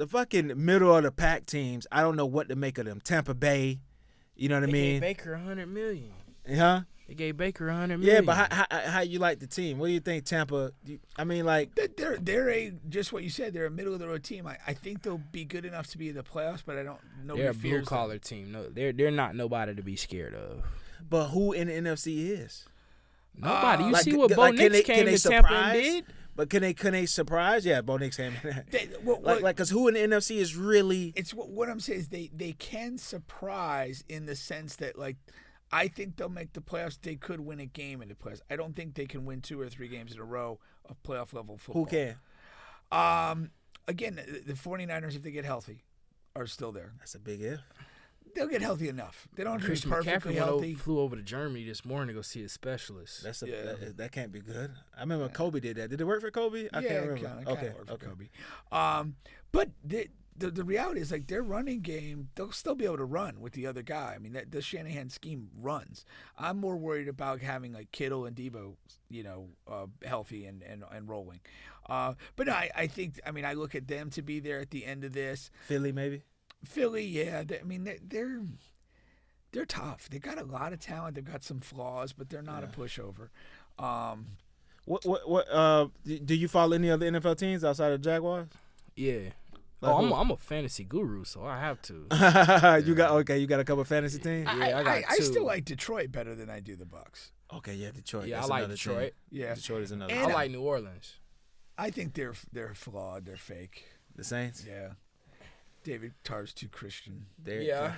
fucking middle of the pack teams. I don't know what to make of them. Tampa Bay, you know what I mean? They gave Baker $100 million. Huh? They gave Baker $100 million. Yeah, but how you like the team? What do you think, Tampa? I mean, like they're just what you said. They're a middle of the road team. I think they'll be good enough to be in the playoffs, but I don't know. They're a blue collar team. No, they're not nobody to be scared of. But who in the NFC is? Nobody. You see what Bo Nix came to Tampa and did? But can they surprise? Yeah, Bo Nix came. Because who in the NFC is really? It's what I'm saying is they can surprise in the sense that like. I think they'll make the playoffs. They could win a game in the playoffs. I don't think they can win 2 or 3 games in a row of playoff-level football. Who can? Again, the 49ers, if they get healthy, are still there. That's a big if. They'll get healthy enough. They don't have to be Christian perfectly McCaffrey healthy. flew over to Germany this morning to go see a specialist. That can't be good. I remember Kobe did that. Did it work for Kobe? I can't remember. Okay. For Kobe. But the reality is, like, their running game, they'll still be able to run with the other guy. I mean, the Shanahan scheme runs. I'm more worried about having, like, Kittle and Debo, healthy and rolling. But I think, I look at them to be there at the end of this. Philly, maybe? Philly, yeah. They're tough. They got a lot of talent. They've got some flaws, but they're not a pushover. What do you follow any other NFL teams outside of Jaguars? Yeah. I'm a fantasy guru, so I have to. You got a couple of fantasy teams? Yeah, I got 2. I still like Detroit better than I do the Bucs. Okay, yeah, Detroit. Yeah, That's I like Detroit. Team. Yeah, Detroit is another. I like New Orleans. I think they're flawed. They're fake. The Saints. Yeah. David Carr's too Christian. Yeah.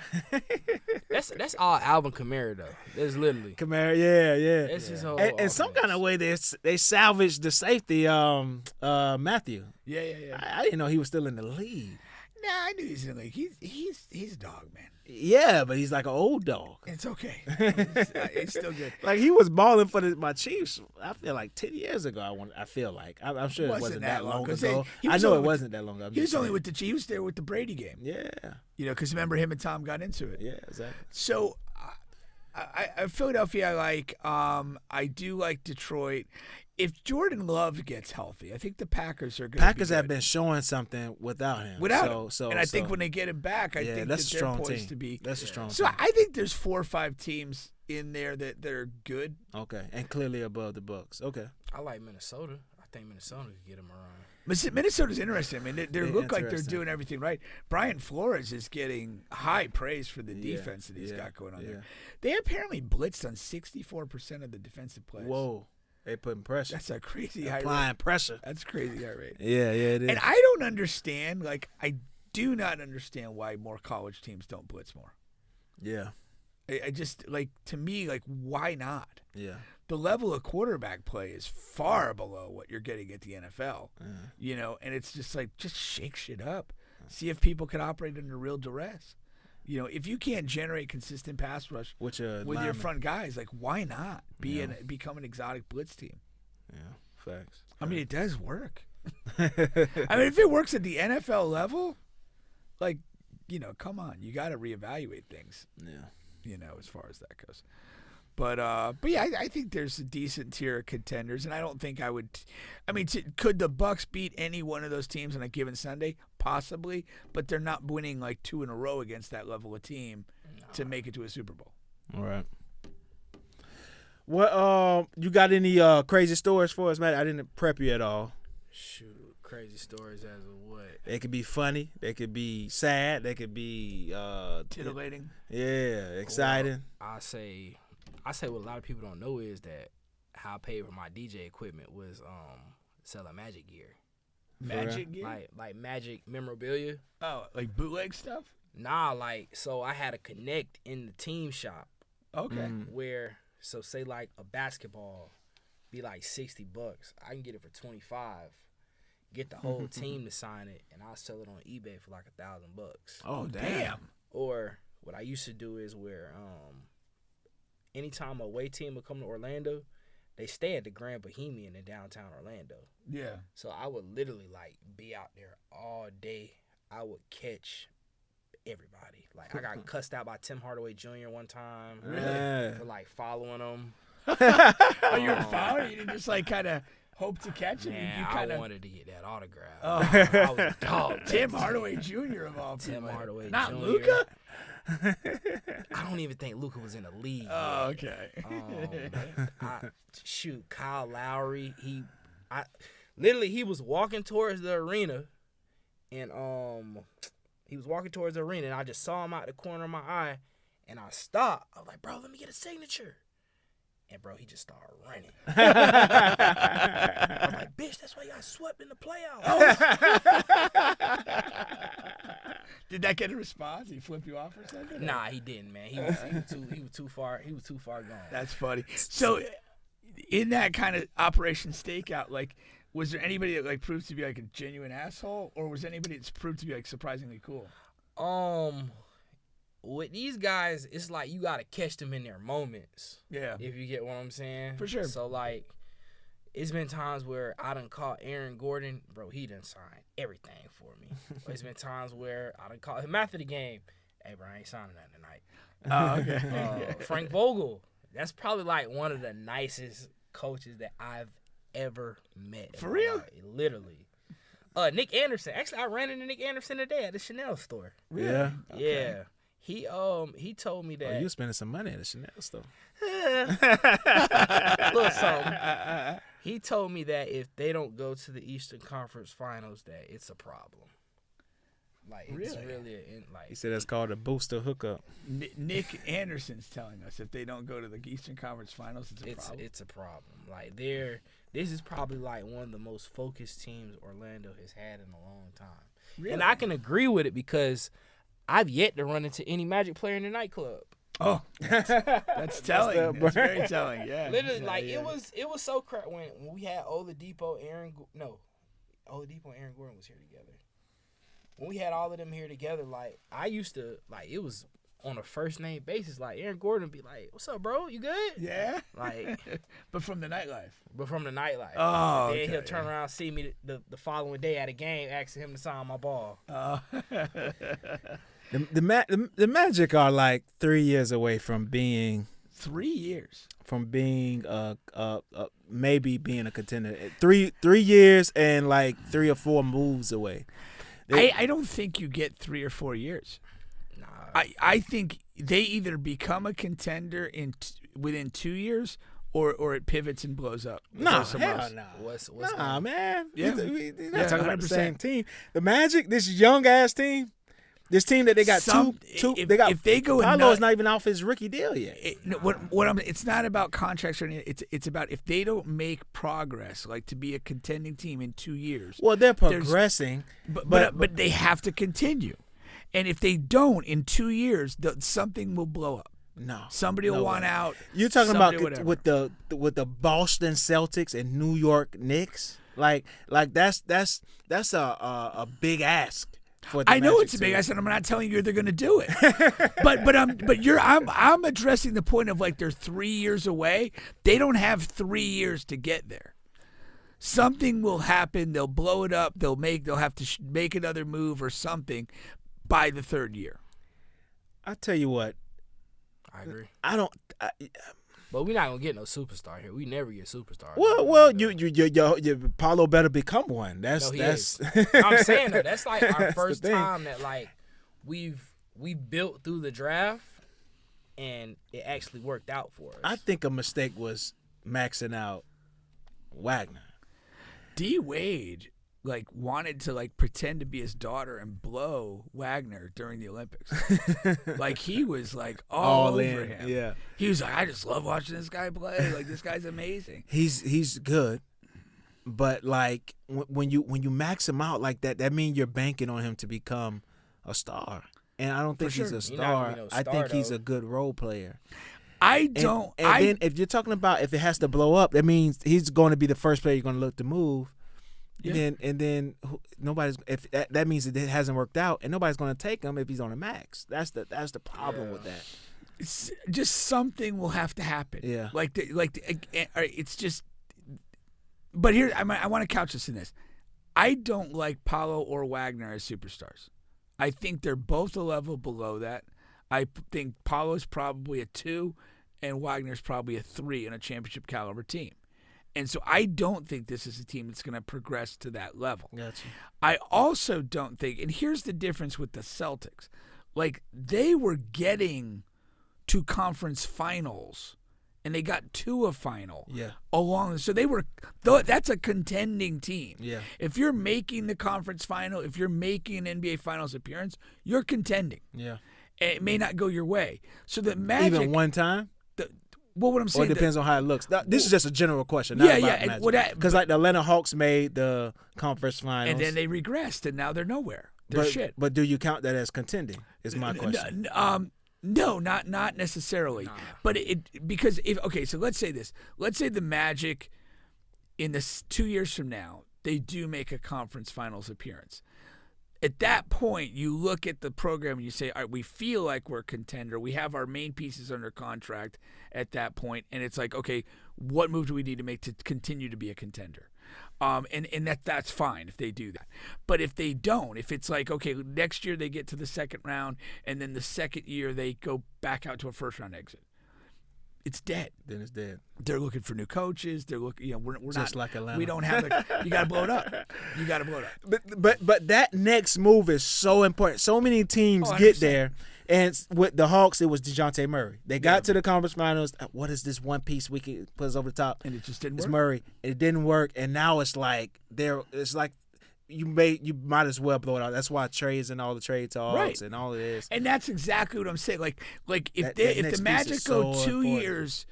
That's all Alvin Kamara though. That's literally Kamara. Yeah. That's his whole. And some kind of way they salvaged the safety Matthew. Yeah. I didn't know he was still in the league. Nah, I knew he was in the league. He's a dog, man. Yeah, but he's like an old dog. It's okay. It's still good. Like he was balling for my Chiefs. I feel like 10 years ago. I feel like I'm sure it wasn't that long ago. I know it wasn't that long ago. He was only with the Chiefs there with the Brady game. Yeah. Because remember him and Tom got into it. Yeah, exactly. So, Philadelphia, I like. I do like Detroit. If Jordan Love gets healthy, I think the Packers are going to Packers have been showing something without him. I think when they get him back, I think that's that they're poised to be. That's a strong team. So I think there's 4 or 5 teams in there that are good. Okay, and clearly above the Bucs. Okay. I like Minnesota. I think Minnesota could get him around. Minnesota's interesting. I mean, they look like they're doing everything right. Brian Flores is getting high praise for the defense that he's got going on there. They apparently blitzed on 64% of the defensive plays. Whoa. They putting pressure. That's a crazy high rate. Applying pressure. That's crazy high rate. Yeah, it is. And I don't understand, I do not understand why more college teams don't blitz more. Yeah. I just, to me, why not? Yeah. The level of quarterback play is far below what you're getting at the NFL, and it's just just shake shit up. See if people can operate under real duress. If you can't generate consistent pass rush with your front guys, why not become an exotic blitz team? Yeah, facts. I mean, it does work. If it works at the NFL level, come on, you got to reevaluate things. Yeah. As far as that goes. But yeah, I think there's a decent tier of contenders, and I don't think I would. Could the Bucs beat any one of those teams on a given Sunday? Possibly, but they're not winning 2 in a row against that level of team to make it to a Super Bowl. All right. What you got any crazy stories for us, Matt? I didn't prep you at all. Shoot, Crazy stories as of what? They could be funny. They could be sad. They could be Titillating. Yeah, exciting. Well, I say what a lot of people don't know is that how I paid for my DJ equipment was selling Magic gear. Magic gear? Like Magic memorabilia. Oh, like bootleg stuff? Nah, so I had a connect in the team shop. Okay. Where, so say like a basketball be like $60. I can get it for $25. Get the whole team to sign it, and I'll sell it on eBay for like $1,000. Oh, damn. Or what I used to do is where anytime a away team would come to Orlando, they stay at the Grand Bohemian in downtown Orlando. Yeah. So I would literally like be out there all day. I would catch everybody. Like I got cussed out by Tim Hardaway Jr. one time for like following him. Oh, you were following? You didn't just like kind of hope to catch him? Man, you kinda... I wanted to get that autograph. Oh. I was a dog. Tim Hardaway Jr. of all people. Tim Hardaway Not Jr. Luka? I don't even think Luka was in the league. Oh, yet. okay. Kyle Lowry. He was walking towards the arena, and I just saw him out the corner of my eye, and I stopped. I was like, bro, let me get a signature. And, bro, he just started running. I was like, bitch, that's why y'all swept in the playoffs. Did that get a response? Did he flip you off or something? Nah, he didn't, man. He was too far gone. That's funny. So, in that kind of Operation Stakeout, like, was there anybody that like proved to be like a genuine asshole, or was anybody that's proved to be like surprisingly cool? With these guys, it's like you gotta catch them in their moments. Yeah. If you get what I'm saying. For sure. So like, it's been times where I done caught Aaron Gordon, bro. He done signed everything for me. It's been times where I done caught him after the game. Hey, bro, I ain't signing that tonight. Oh, okay. Frank Vogel. That's probably like one of the nicest coaches that I've ever met. For real? Literally. Nick Anderson. Actually, I ran into Nick Anderson today at the Chanel store. Really? Yeah. Okay. Yeah. He told me that. Oh, you spending some money at the Chanel store. Little something. He told me that if they don't go to the Eastern Conference Finals, that it's a problem. Like it's really He said that's called a booster hookup. Nick Anderson's telling us if they don't go to the Eastern Conference Finals, it's a problem. It's a problem. Like this is probably like one of the most focused teams Orlando has had in a long time. Really? And I can agree with it because I've yet to run into any Magic player in the nightclub. Oh, that's telling. That's very telling. Yeah. Literally, yeah. it was so crap when we had Oladipo, Oladipo and Aaron Gordon was here together. When we had all of them here together, like I used to like it was on a first name basis. Like Aaron Gordon would be like, "What's up, bro? You good?" Yeah. Like, but from the nightlife. Oh, then okay, he'll turn around, see me the following day at a game, asking him to sign my ball. The Magic are like 3 years away from being 3 years from being maybe being a contender. 3 years and like 3 or 4 moves away. I don't think you get 3 or 4 years. Nah. I think they either become a contender within 2 years or it pivots and blows up. No, hell no. What's nah, man. Yeah. We're not talking about the 100%. same team. The Magic, this young ass team. This team that they got if they go Paolo's not even off his rookie deal yet. It's not about contracts or anything. It's about if they don't make progress, like to be a contending team in 2 years. Well, they're progressing, but they have to continue. And if they don't in 2 years, something will blow up. No, somebody will want out. You're talking about whatever. with the Boston Celtics and New York Knicks. Like that's a big ask. I know it's a big ask, and I'm not telling you they're going to do it. I'm addressing the point of like they're 3 years away. They don't have 3 years to get there. Something will happen. They'll blow it up. They'll have to make another move or something by the third year. I tell you what. I agree. But we're not gonna get no superstar here. We never get superstars. Well, you Paulo better become one. That's. I'm saying though, that's like our first time that like we built through the draft, and it actually worked out for us. I think a mistake was maxing out Wagner. D Wade like wanted to like pretend to be his daughter and blow Wagner during the Olympics. Like he was like all over in. him. Yeah. He was like, I just love watching this guy play. Like this guy's amazing. He's good, but like when you max him out like that, that means you're banking on him to become a star. And I don't think he's a star. I think he's a good role player. I don't. And then if you're talking about if it has to blow up, that means he's going to be the first player you're going to look to move. Yeah. And then nobody's if that means it hasn't worked out, and nobody's going to take him if he's on a max. That's the problem with that. It's just something will have to happen. Yeah. It's just. But here, I want to couch this in this. I don't like Paulo or Wagner as superstars. I think they're both a level below that. I think Paulo's probably a 2, and Wagner's probably a 3 in a championship caliber team. And so I don't think this is a team that's going to progress to that level. Gotcha. I also don't think, and here's the difference with the Celtics, like they were getting to conference finals, and they got to a final. Yeah. So they were, that's a contending team. Yeah. If you're making the conference final, if you're making an NBA Finals appearance, you're contending. Yeah. And it may not go your way. So the Magic, even one time. Well, what I'm saying, or it depends on how it looks. This is just a general question. Not because like the Atlanta Hawks made the conference finals, and then they regressed, and now they're nowhere. They're shit. But do you count that as contending? Is my question. No, not necessarily. Nah. But because so let's say this. Let's say the Magic, in this 2 years from now, they do make a conference finals appearance. At that point, you look at the program and you say, all right, we feel like we're a contender. We have our main pieces under contract at that point. And it's like, okay, what move do we need to make to continue to be a contender? And that's fine if they do that. But if they don't, if it's like, okay, next year they get to the second round, and then the second year they go back out to a first-round exit, it's dead. Then it's dead. They're looking for new coaches. They're looking. We're just not like Atlanta. We don't have. You got to blow it up. You got to blow it up. But that next move is so important. So many teams get there, and with the Hawks, it was DeJounte Murray. They got to the conference finals. What is this one piece we can put us over the top? And it just didn't work. It's Murray. It didn't work, and now it's like you might as well blow it out. That's why trades and all the trade talks and all of this. And that's exactly what I'm saying. Like if the Magic go 2 years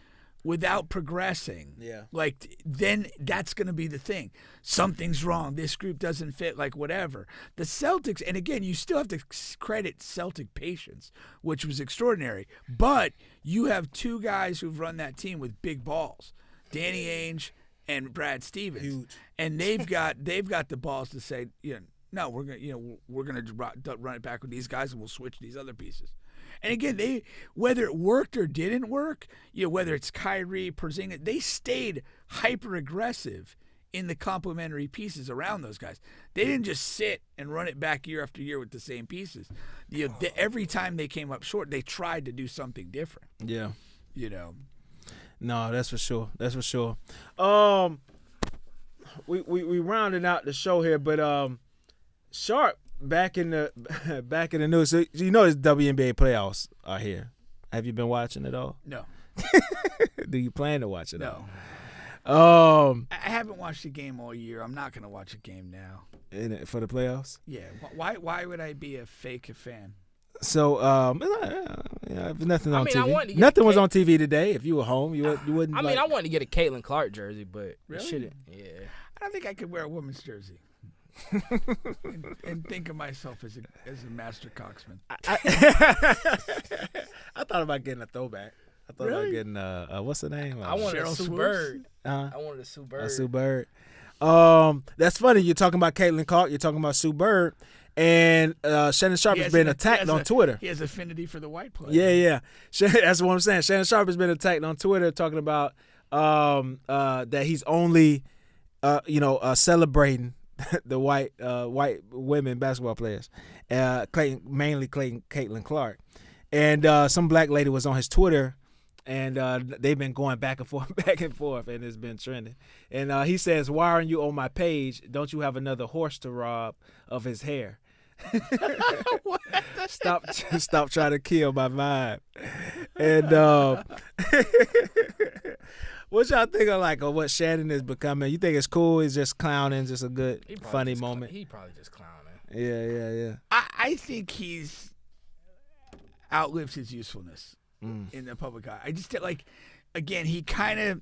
without progressing, like then that's going to be the thing. Something's wrong. This group doesn't fit. Like whatever. The Celtics, and again, you still have to credit Celtic patience, which was extraordinary. But you have 2 guys who've run that team with big balls, Danny Ainge and Brad Stevens. Huge. And they've got the balls to say, no, we're gonna run it back with these guys, and we'll switch these other pieces. And again, whether it worked or didn't work, whether it's Kyrie, Porzingis, they stayed hyper aggressive in the complementary pieces around those guys. They didn't just sit and run it back year after year with the same pieces. Every time they came up short, they tried to do something different. Yeah. No, that's for sure. That's for sure. We rounding out the show here, but Sharp back in the news. So the WNBA playoffs are here. Have you been watching it all? No. Do you plan to watch it all? No. I haven't watched a game all year. I'm not gonna watch a game now. For the playoffs? Yeah. Why would I be a fake fan? So, nothing on TV. Nothing was on TV today. If you were home, you wouldn't. I wanted to get a Caitlin Clark jersey, but really? Shouldn't. Yeah. I don't think I could wear a woman's jersey and think of myself as a master coxman. I thought about getting a throwback. I thought about getting what's her name? I wanted a Sue Bird. I wanted a Sue Bird. A Sue Bird. That's funny. You're talking about Caitlin Clark. You're talking about Sue Bird. And Shannon Sharp has been attacked on Twitter. He has affinity for the white player. Yeah. That's what I'm saying. Shannon Sharp has been attacked on Twitter talking about that he's only, celebrating the white women basketball players, mainly Caitlin Clark. And some black lady was on his Twitter, and they've been going back and forth, and it's been trending. And he says, "Why aren't you on my page? Don't you have another horse to rob of his hair?" Stop trying to kill my vibe. And What y'all think of what Shannon is becoming? You think it's cool? It's just clowning, just a good, funny moment. He probably just clowning. Yeah. I think he's outlives his usefulness in the public eye. I just again, he kind of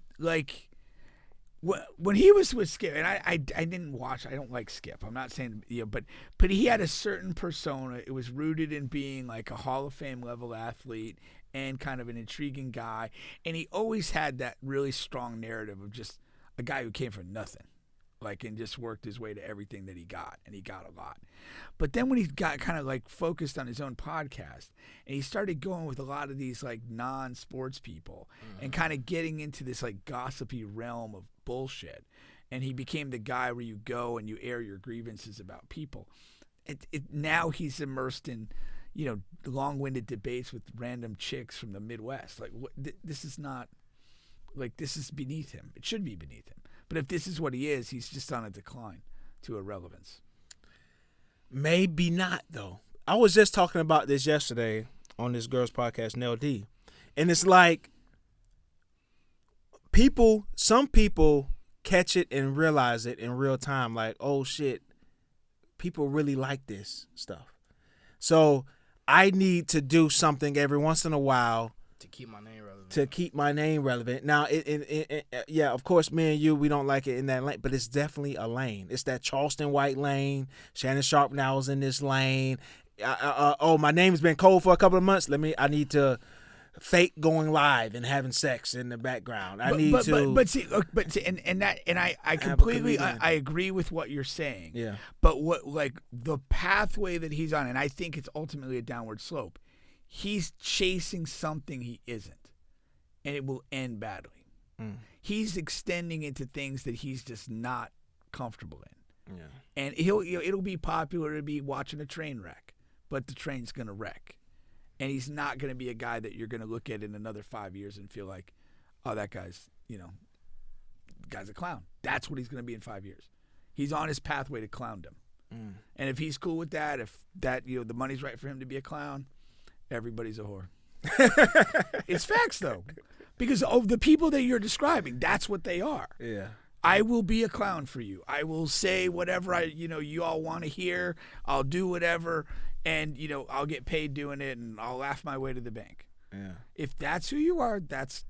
when he was with Skip, and I didn't watch. I don't like Skip. I'm not saying but he had a certain persona. It was rooted in being like a Hall of Fame level athlete and kind of an intriguing guy. And he always had that really strong narrative of just a guy who came from nothing, and just worked his way to everything that he got, and he got a lot. But then when he got kind of focused on his own podcast, and he started going with a lot of these non-sports people and kind of getting into this gossipy realm of bullshit, and he became the guy where you go and you air your grievances about people. Now he's immersed in, long-winded debates with random chicks from the Midwest. This is not, this is beneath him. It should be beneath him. But if this is what he is, he's just on a decline to irrelevance. Maybe not, though. I was just talking about this yesterday on this girl's podcast, Nell D. And it's some people catch it and realize it in real time. Oh, shit, people really like this stuff. So I need to do something every once in a while to keep my name relevant. Now, yeah, of course, me and you, we don't like it in that lane, but it's definitely a lane. It's that Charleston White lane. Shannon Sharp now is in this lane. My name's been cold for a couple of months. I need to fake going live and having sex in the background. I completely I agree with what you're saying. Yeah. But what the pathway that he's on, and I think it's ultimately a downward slope. He's chasing something he isn't, and it will end badly. He's extending into things that he's just not comfortable in. Yeah. And it'll be popular to be watching a train wreck, but the train's going to wreck. And he's not going to be a guy that you're going to look at in another 5 years and feel like, oh, that guy's a clown. That's what he's going to be in 5 years. He's on his pathway to clowndom. And if he's cool with that, if that, the money's right for him to be a clown, everybody's a whore. It's facts, though. Because of the people that you're describing, that's what they are. Yeah. I will be a clown for you. I will say whatever you all want to hear. I'll do whatever, and I'll get paid doing it, and I'll laugh my way to the bank. Yeah. If that's who you are, that's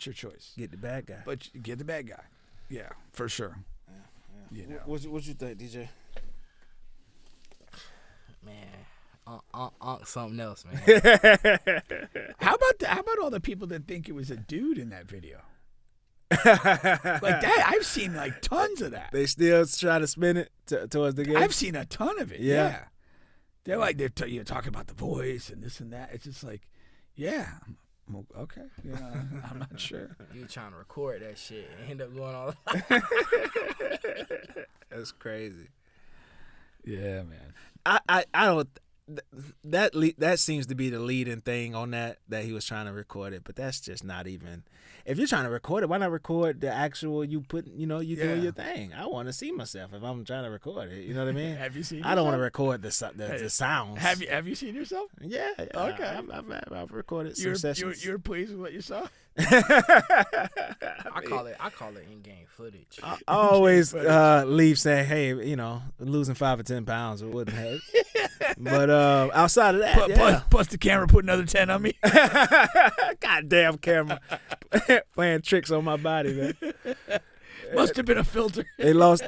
your choice. Get the bad guy. But get the bad guy. Yeah, for sure. Yeah. What you think, DJ? Man, something else, man. How about all the people that think it was a dude in that video? That, I've seen tons of that. They still try to spin it towards the game. I've seen a ton of it. Yeah. They're talking about the voice and this and that. It's just yeah. Okay. I'm not sure. You trying to record that shit and end up going all. That's crazy. Yeah, man. I don't. That seems to be the leading thing on that he was trying to record it, but that's just not even. If you're trying to record it, why not record the actual you doing your thing? I want to see myself if I'm trying to record it. You know what I mean? Have you seen? I don't want to record the sounds. Have you seen yourself? Yeah. Okay. I've recorded some sessions. You're pleased with what you saw? I call it in-game footage. I always leave saying, hey, losing 5 or 10 pounds, it wouldn't hurt. But outside of that, plus the camera put another 10 on me. Goddamn camera. Playing tricks on my body, man. Must have been a filter. They lost.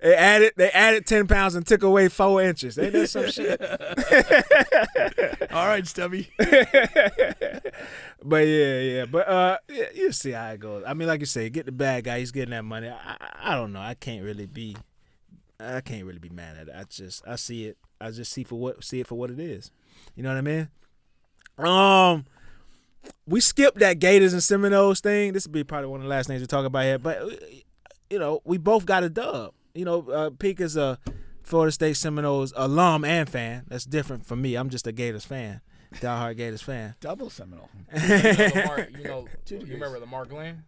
They added 10 pounds and took away 4 inches. Ain't that some shit? All right, Stubby. But yeah. But you see how it goes. I mean, like you say, get the bad guy. He's getting that money. I don't know. I can't really be mad at it. I see it. I just see it for what it is. You know what I mean? We skipped that Gators and Seminoles thing. This will be probably one of the last things we talk about here. But we both got a dub. Peak is a Florida State Seminoles alum and fan. That's different from me. I'm just a Gators fan, diehard Gators fan. Double Seminole. You remember Lamar Glenn?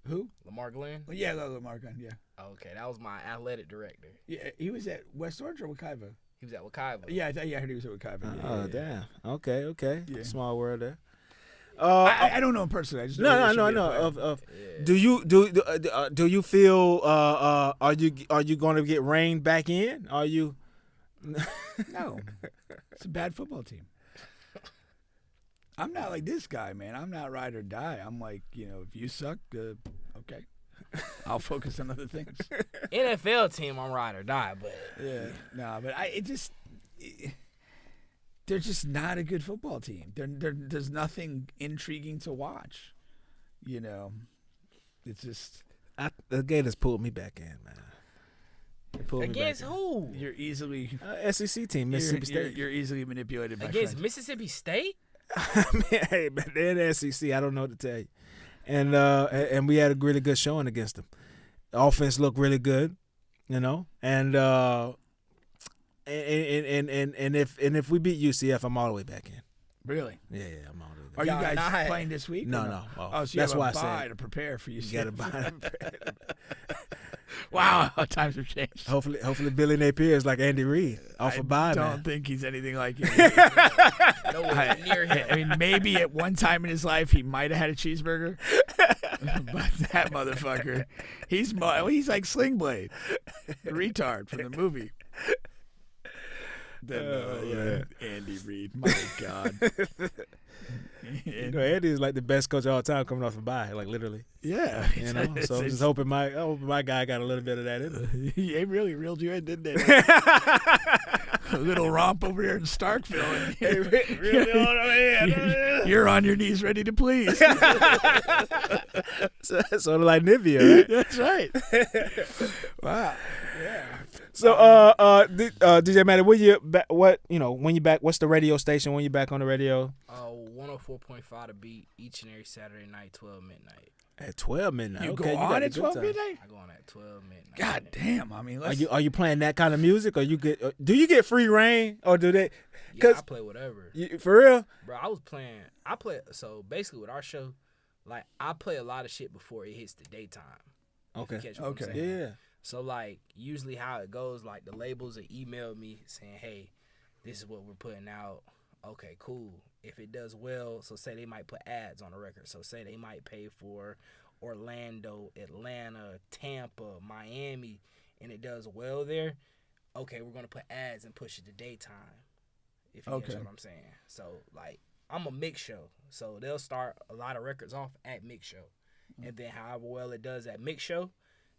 Who? Lamar Glenn? Well, yeah, Lamar Glenn. Yeah. Okay, that was my athletic director. Yeah, he was at West Orange or Wekiva? He was at Wekiva. Yeah, I heard he was at Wekiva. Damn. Okay. Yeah. Small world there. I don't know him personally. I just know No. Do you feel are you going to get reined back in? Are you? No, it's a bad football team. I'm not like this guy, man. I'm not ride or die. I'm like, if you suck, okay, I'll focus on other things. NFL team, I'm ride or die, but they're just not a good football team. There's nothing intriguing to watch. It's just the Gators pulled me back in, man. Against who? You're easily SEC team, Mississippi State. You're easily manipulated by against friends. Mississippi State. Hey, man, they're in the SEC. I don't know what to tell you. And we had a really good showing against them. The offense looked really good, and if we beat UCF, I'm all the way back in. Really? Yeah, I'm all the way back. Are you guys playing this week? No. Oh, so you that's have why a I bye said to prepare for you. you got to buy. Wow, how times have changed. Hopefully Billy Napier is like Andy Reid off a bye, man. I don't think he's anything like him. Nowhere near him. I mean, maybe at one time in his life he might have had a cheeseburger, but that motherfucker, he's like Sling Blade, the retard from the movie. Then Andy Reid, my God. Andy is like the best coach of all time coming off a bye, like literally. Yeah, So I'm just hoping my guy got a little bit of that in him. He really reeled you in, didn't they? A little romp over here in Starkville. You're on your knees, ready to please. Sort of like Nivea, right? That's right. Wow. Yeah. So, DJ Maddie, when you back, what's the radio station when you back on the radio? 104.5 to beat each and every Saturday night, 12 midnight. At 12 midnight. You okay, go on at 12 time. midnight? I go on at 12 midnight. God damn. I mean, are you playing that kind of music, or do you get free reign, or do they? Yeah, I play whatever. For real? Bro, so basically with our show, like, I play a lot of shit before it hits the daytime. Okay. Yeah. So, like, usually how it goes, like, the labels will email me saying, hey, this is what we're putting out. Okay, cool. If it does well, so say they might put ads on the record. So say they might pay for Orlando, Atlanta, Tampa, Miami, and it does well there. Okay, we're going to put ads and push it to daytime, if you get what I'm saying. So, like, I'm a mix show. So they'll start a lot of records off at mix show. And then however well it does at mix show,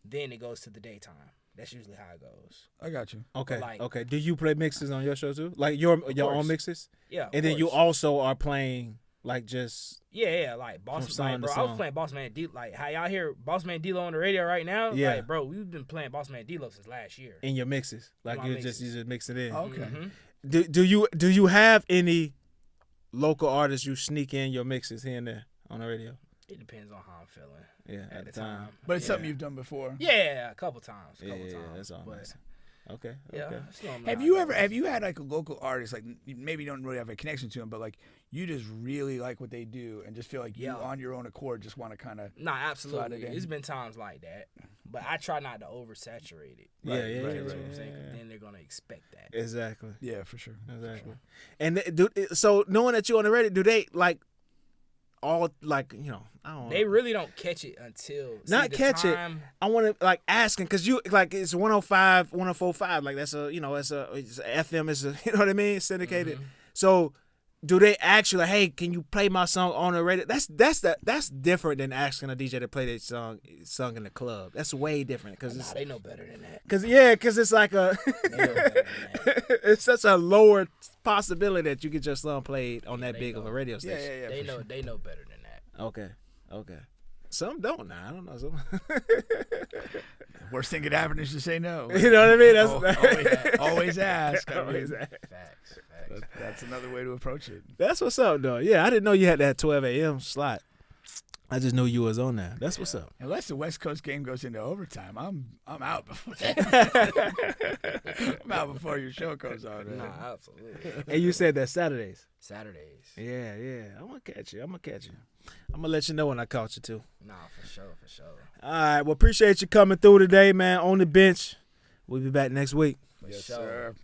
then it goes to the daytime. That's usually how it goes. I got you. Okay. Okay. Do you play mixes on your show too? Like your own mixes? Yeah. And then you also are playing like just like Boss Man, bro. I was playing Boss Man D. Like how y'all hear Boss Man D-Lo on the radio right now? Yeah. Like, bro, we've been playing Boss Man D-Lo since last year. In your mixes, like you just mix it in. Okay. Mm-hmm. Do you have any local artists you sneak in your mixes here and there on the radio? It depends on how I'm feeling. Yeah, at the time. But it's something you've done before. Yeah, a couple times. Yeah, that's all. Okay. Yeah. Have you had like a local artist, like maybe you don't really have a connection to him, but like you just really like what they do and just feel like you on your own accord just want to kind of absolutely. It's been times like that, but I try not to oversaturate it. Right, You know what I'm saying? 'Cause then they're gonna expect that. Exactly. Yeah, for sure. Exactly. And so knowing that you're on the radio, do they like all like I don't know. They really don't catch it until it. I want to like asking because you like it's 105, 104.5. Like that's it's FM. It's you know what I mean, syndicated. Mm-hmm. So do they actually? Hey, can you play my song on the radio? That's different than asking a DJ to play their song in the club. That's way different because they know better than that. Because it's like they know better than that. It's such a lower possibility that you get your song played on that big of a radio station. Yeah, they know better than that. Okay. Some don't now. I don't know. Some. Worst thing could happen is to say no. You know what I mean? That's always ask. Always ask. Facts. That's another way to approach it. That's what's up, though. Yeah, I didn't know you had that 12 a.m. slot. I just knew you was on there. That's what's up. Unless the West Coast game goes into overtime, I'm out before that. I'm out before your show goes on. Man. Nah, absolutely. And you said that Saturdays. Yeah. I'm gonna catch you. I'm gonna let you know when I caught you too. Nah, for sure. All right. Well, appreciate you coming through today, man. On the bench. We'll be back next week. Yes, sure. sir.